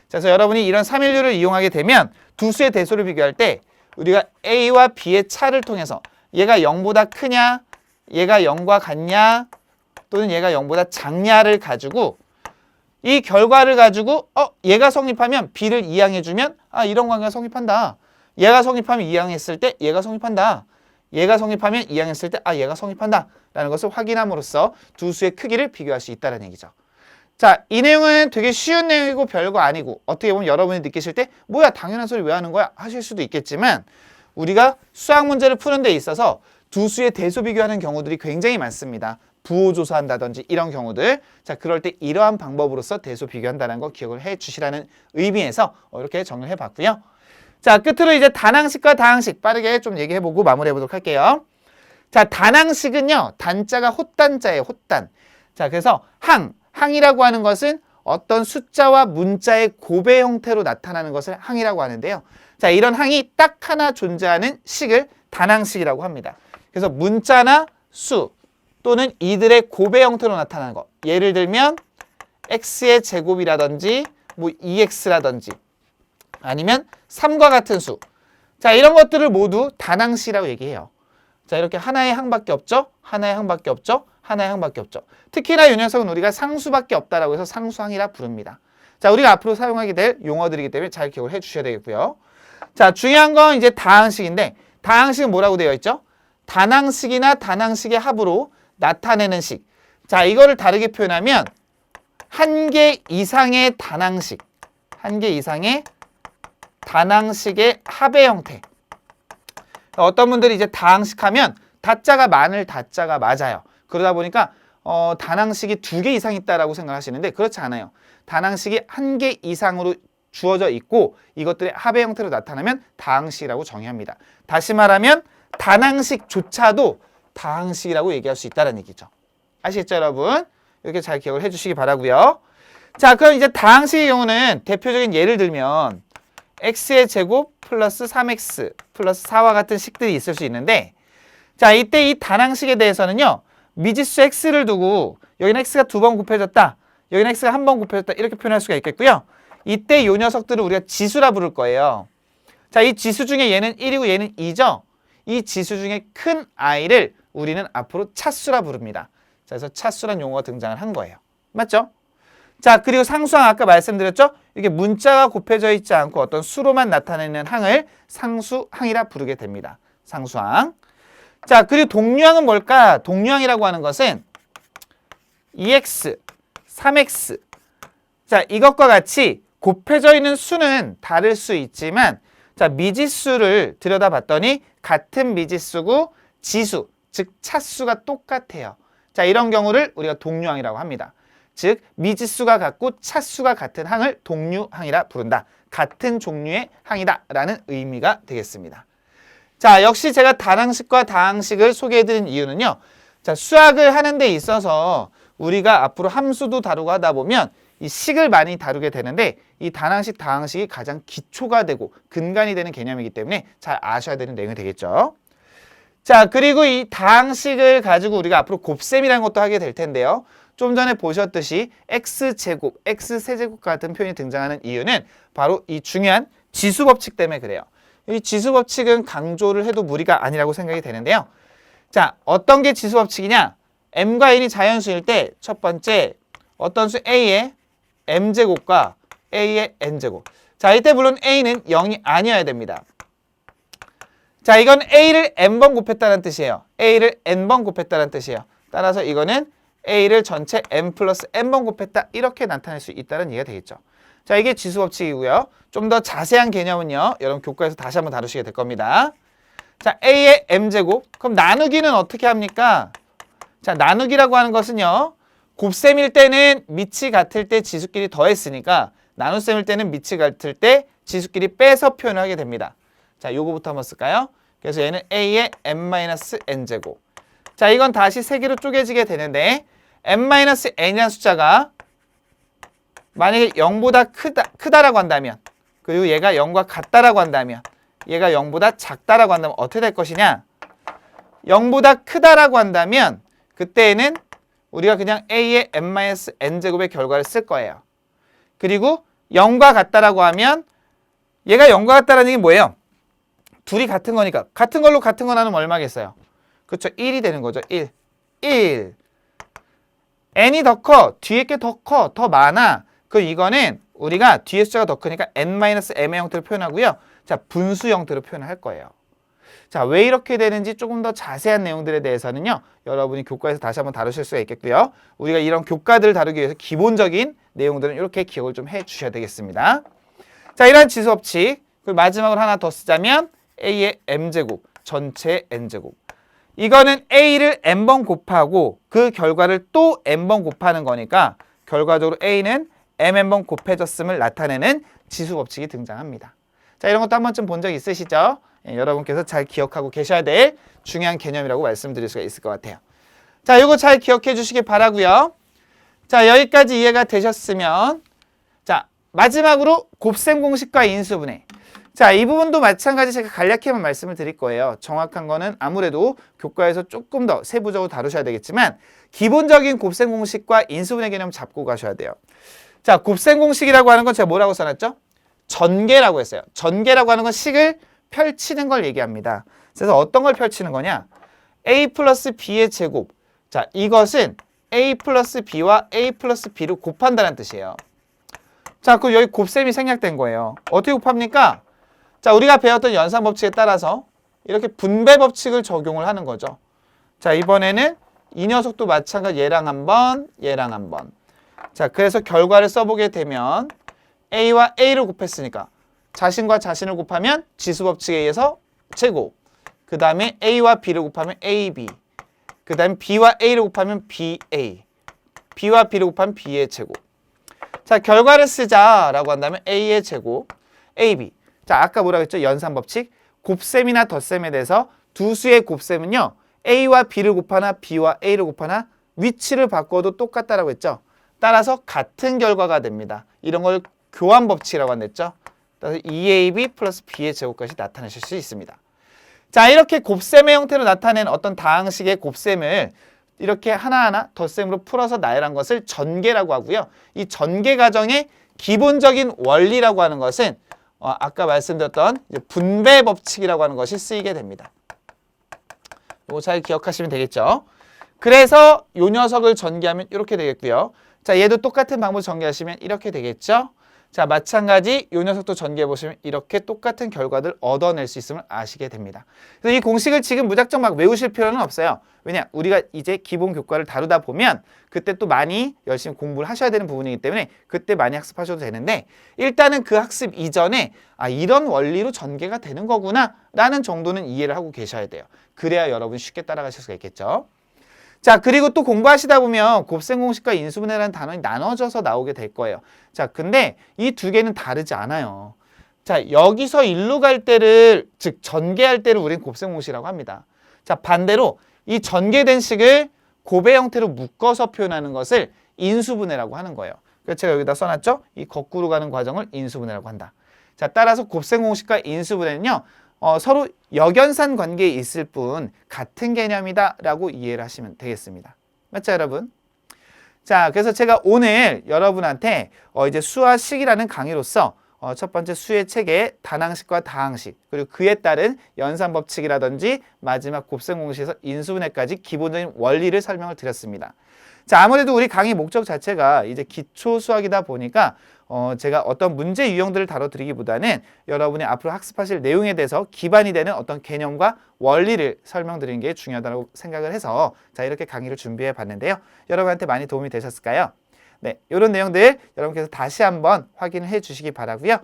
그래서 여러분이 이런 3일률을 이용하게 되면 두 수의 대소를 비교할 때 우리가 A와 B의 차를 통해서 얘가 0보다 크냐, 얘가 0과 같냐, 또는 얘가 0보다 작냐를 가지고 이 결과를 가지고 얘가 성립하면 B를 이항해주면 이런 관계가 성립한다. 얘가 성립하면 이항했을 때 얘가 성립한다. 얘가 성립하면 이항했을 때 얘가 성립한다. 라는 것을 확인함으로써 두 수의 크기를 비교할 수 있다는 얘기죠. 자, 이 내용은 되게 쉬운 내용이고 별거 아니고 어떻게 보면 여러분이 느끼실 때 뭐야 당연한 소리 왜 하는 거야 하실 수도 있겠지만 우리가 수학 문제를 푸는 데 있어서 두 수의 대소 비교하는 경우들이 굉장히 많습니다. 부호조사한다든지 이런 경우들. 자, 그럴 때 이러한 방법으로서 대소 비교한다는 거 기억을 해 주시라는 의미에서 이렇게 정리를 해봤고요. 자, 끝으로 이제 단항식과 다항식 빠르게 좀 얘기해보고 마무리해보도록 할게요. 자, 단항식은요. 단자가 헛단자예요. 헛단. 자, 그래서 항이라고 하는 것은 어떤 숫자와 문자의 곱의 형태로 나타나는 것을 항이라고 하는데요. 자, 이런 항이 딱 하나 존재하는 식을 단항식이라고 합니다. 그래서 문자나 수 또는 이들의 곱의 형태로 나타나는 것. 예를 들면 x의 제곱이라든지 뭐 2x라든지 아니면 3과 같은 수. 자, 이런 것들을 모두 단항식이라고 얘기해요. 자, 이렇게 하나의 항밖에 없죠? 하나의 항밖에 없죠? 하나의 항밖에 없죠. 특히나 이 녀석은 우리가 상수밖에 없다라고 해서 상수항이라 부릅니다. 자, 우리가 앞으로 사용하게 될 용어들이기 때문에 잘 기억을 해 주셔야 되겠고요. 자, 중요한 건 이제 다항식인데 다항식은 뭐라고 되어 있죠? 단항식이나 단항식의 합으로 나타내는 식. 자, 이거를 다르게 표현하면 한 개 이상의 단항식. 한 개 이상의 단항식의 합의 형태. 어떤 분들이 이제 다항식 하면 다자가 많을 다자가 맞아요. 그러다 보니까 단항식이 2개 이상 있다라고 생각하시는데 그렇지 않아요. 단항식이 1개 이상으로 주어져 있고 이것들의 합의 형태로 나타나면 다항식이라고 정의합니다. 다시 말하면 단항식조차도 다항식이라고 얘기할 수 있다는 얘기죠. 아시겠죠, 여러분? 이렇게 잘 기억을 해주시기 바라고요. 자, 그럼 이제 다항식의 경우는 대표적인 예를 들면 x의 제곱 플러스 3x 플러스 4와 같은 식들이 있을 수 있는데 자, 이때 이 단항식에 대해서는요. 미지수 x를 두고 여기는 x가 2번 곱해졌다. 여기는 x가 1번 곱해졌다. 이렇게 표현할 수가 있겠고요. 이때 이 녀석들을 우리가 지수라 부를 거예요. 자, 이 지수 중에 얘는 1이고 얘는 2죠. 이 지수 중에 큰 i를 우리는 앞으로 차수라 부릅니다. 자, 그래서 차수란 용어가 등장을 한 거예요. 맞죠? 자, 그리고 상수항 아까 말씀드렸죠? 이게 문자가 곱해져 있지 않고 어떤 수로만 나타내는 항을 상수항이라 부르게 됩니다. 상수항. 자, 그리고 동류항은 뭘까? 동류항이라고 하는 것은 2x, 3x. 자, 이것과 같이 곱해져 있는 수는 다를 수 있지만 자, 미지수를 들여다봤더니 같은 미지수고 지수, 즉 차수가 똑같아요. 자, 이런 경우를 우리가 동류항이라고 합니다. 즉 미지수가 같고 차수가 같은 항을 동류항이라 부른다. 같은 종류의 항이다 라는 의미가 되겠습니다. 자, 역시 제가 단항식과 다항식을 소개해드린 이유는요. 자, 수학을 하는 데 있어서 우리가 앞으로 함수도 다루고 하다 보면 이 식을 많이 다루게 되는데 이 단항식, 다항식이 가장 기초가 되고 근간이 되는 개념이기 때문에 잘 아셔야 되는 내용이 되겠죠. 자, 그리고 이 다항식을 가지고 우리가 앞으로 곱셈이라는 것도 하게 될 텐데요. 좀 전에 보셨듯이 x제곱, x세제곱 같은 표현이 등장하는 이유는 바로 이 중요한 지수법칙 때문에 그래요. 이 지수법칙은 강조를 해도 무리가 아니라고 생각이 되는데요. 자, 어떤 게 지수법칙이냐? m과 n이 자연수일 때 첫 번째 어떤 수 a의 m제곱과 a의 n제곱. 자, 이때 물론 a는 0이 아니어야 됩니다. 자, 이건 a를 n번 곱했다는 뜻이에요. a를 n번 곱했다는 뜻이에요. 따라서 이거는 a를 전체 n 플러스 n번 곱했다 이렇게 나타낼 수 있다는 얘기가 되겠죠. 자, 이게 지수법칙이고요. 좀 더 자세한 개념은요. 여러분 교과에서 다시 한번 다루시게 될 겁니다. 자, a의 m제곱. 그럼 나누기는 어떻게 합니까? 자, 나누기라고 하는 것은요. 곱셈일 때는 밑이 같을 때 지수끼리 더했으니까 나눗셈일 때는 밑이 같을 때 지수끼리 빼서 표현을 하게 됩니다. 자, 요거부터 한번 쓸까요? 그래서 얘는 a의 n-n제곱. 자, 이건 다시 세 개로 쪼개지게 되는데 n-n이라는 숫자가 만약에 0보다 크다라고 한다면, 그리고 얘가 0과 같다라고 한다면, 얘가 0보다 작다라고 한다면 어떻게 될 것이냐? 0보다 크다라고 한다면 그때에는 우리가 그냥 a의 n-n제곱의 결과를 쓸 거예요. 그리고 0과 같다라고 하면 얘가 0과 같다라는 게 뭐예요? 둘이 같은 거니까 같은 걸로 같은 거 나누면 얼마겠어요? 그렇죠. 1이 되는 거죠. 1. n이 더 커. 뒤에 게 더 커. 더 많아. 그럼 이거는 우리가 뒤에 숫자가 더 크니까 n-m의 형태로 표현하고요. 자, 분수 형태로 표현할 거예요. 자, 왜 이렇게 되는지 조금 더 자세한 내용들에 대해서는요, 여러분이 교과에서 다시 한번 다루실 수가 있겠고요. 우리가 이런 교과들을 다루기 위해서 기본적인 내용들은 이렇게 기억을 좀 해 주셔야 되겠습니다. 자, 이러한 지수 법칙. 그리고 마지막으로 하나 더 쓰자면 a의 m제곱, 전체의 n제곱. 이거는 a를 n번 곱하고 그 결과를 또 n번 곱하는 거니까 결과적으로 a는 mn번 곱해졌음을 나타내는 지수 법칙이 등장합니다. 자, 이런 것도 한 번쯤 본 적 있으시죠? 여러분께서 잘 기억하고 계셔야 될 중요한 개념이라고 말씀드릴 수가 있을 것 같아요. 자, 이거 잘 기억해 주시기 바라고요. 자, 여기까지 이해가 되셨으면 자, 마지막으로 곱셈 공식과 인수분해. 자, 이 부분도 마찬가지 제가 간략히만 말씀을 드릴 거예요. 정확한 거는 아무래도 교과에서 조금 더 세부적으로 다루셔야 되겠지만 기본적인 곱셈 공식과 인수분해 개념 잡고 가셔야 돼요. 자, 곱셈 공식이라고 하는 건 제가 뭐라고 써놨죠? 전개라고 했어요. 전개라고 하는 건 식을 펼치는 걸 얘기합니다. 그래서 어떤 걸 펼치는 거냐? a 플러스 b의 제곱. 자, 이것은 a 플러스 b와 a 플러스 b를 곱한다는 뜻이에요. 자, 그럼 여기 곱셈이 생략된 거예요. 어떻게 곱합니까? 자, 우리가 배웠던 연산 법칙에 따라서 이렇게 분배 법칙을 적용을 하는 거죠. 자, 이번에는 이 녀석도 마찬가지 얘랑 한 번, 얘랑 한 번. 자, 그래서 결과를 써보게 되면 a와 a를 곱했으니까 자신과 자신을 곱하면 지수 법칙에 의해서 제곱. 그 다음에 a와 b를 곱하면 ab. 그 다음에 b와 a를 곱하면 ba. b와 b를 곱하면 b의 제곱. 자, 결과를 쓰자라고 한다면 a의 제곱, ab. 자, 아까 뭐라고 했죠? 연산 법칙. 곱셈이나 덧셈에 대해서 두 수의 곱셈은요, a와 b를 곱하나 b와 a를 곱하나 위치를 바꿔도 똑같다라고 했죠. 따라서 같은 결과가 됩니다. 이런 걸 교환 법칙이라고 한댔죠. 따라서 2ab 플러스 b의 제곱까지 나타내실 수 있습니다. 자, 이렇게 곱셈의 형태로 나타낸 어떤 다항식의 곱셈을 이렇게 하나하나 덧셈으로 풀어서 나열한 것을 전개라고 하고요. 이 전개 과정의 기본적인 원리라고 하는 것은 아까 말씀드렸던 분배 법칙이라고 하는 것이 쓰이게 됩니다. 이거 잘 기억하시면 되겠죠. 그래서 이 녀석을 전개하면 이렇게 되겠고요. 자, 얘도 똑같은 방법으로 전개하시면 이렇게 되겠죠. 자, 마찬가지 이 녀석도 전개해 보시면 이렇게 똑같은 결과를 얻어낼 수 있음을 아시게 됩니다. 그래서 이 공식을 지금 무작정 막 외우실 필요는 없어요. 왜냐? 우리가 이제 기본 교과를 다루다 보면 그때 또 많이 열심히 공부를 하셔야 되는 부분이기 때문에 그때 많이 학습하셔도 되는데 일단은 그 학습 이전에 이런 원리로 전개가 되는 거구나 라는 정도는 이해를 하고 계셔야 돼요. 그래야 여러분이 쉽게 따라가실 수가 있겠죠. 자, 그리고 또 공부하시다 보면 곱셈 공식과 인수분해라는 단원이 나눠져서 나오게 될 거예요. 자, 근데 이 두 개는 다르지 않아요. 자, 여기서 일로 갈 때를, 즉 전개할 때를 우리는 곱셈 공식이라고 합니다. 자, 반대로 이 전개된 식을 곱의 형태로 묶어서 표현하는 것을 인수분해라고 하는 거예요. 그래서 제가 여기다 써놨죠? 이 거꾸로 가는 과정을 인수분해라고 한다. 자, 따라서 곱셈 공식과 인수분해는요, 서로 역연산 관계에 있을 뿐 같은 개념이다 라고 이해를 하시면 되겠습니다. 맞죠, 여러분? 자, 그래서 제가 오늘 여러분한테 이제 수와 식이라는 강의로서 첫 번째 수의 체계, 단항식과 다항식, 그리고 그에 따른 연산 법칙이라든지 마지막 곱셈 공식에서 인수분해까지 기본적인 원리를 설명을 드렸습니다. 자, 아무래도 우리 강의 목적 자체가 이제 기초 수학이다 보니까 제가 어떤 문제 유형들을 다뤄드리기보다는 여러분이 앞으로 학습하실 내용에 대해서 기반이 되는 어떤 개념과 원리를 설명드리는 게 중요하다고 생각을 해서 자, 이렇게 강의를 준비해 봤는데요. 여러분한테 많이 도움이 되셨을까요? 네, 이런 내용들 여러분께서 다시 한번 확인을 해 주시기 바라고요.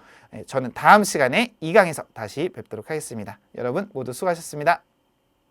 저는 다음 시간에 2강에서 다시 뵙도록 하겠습니다. 여러분 모두 수고하셨습니다.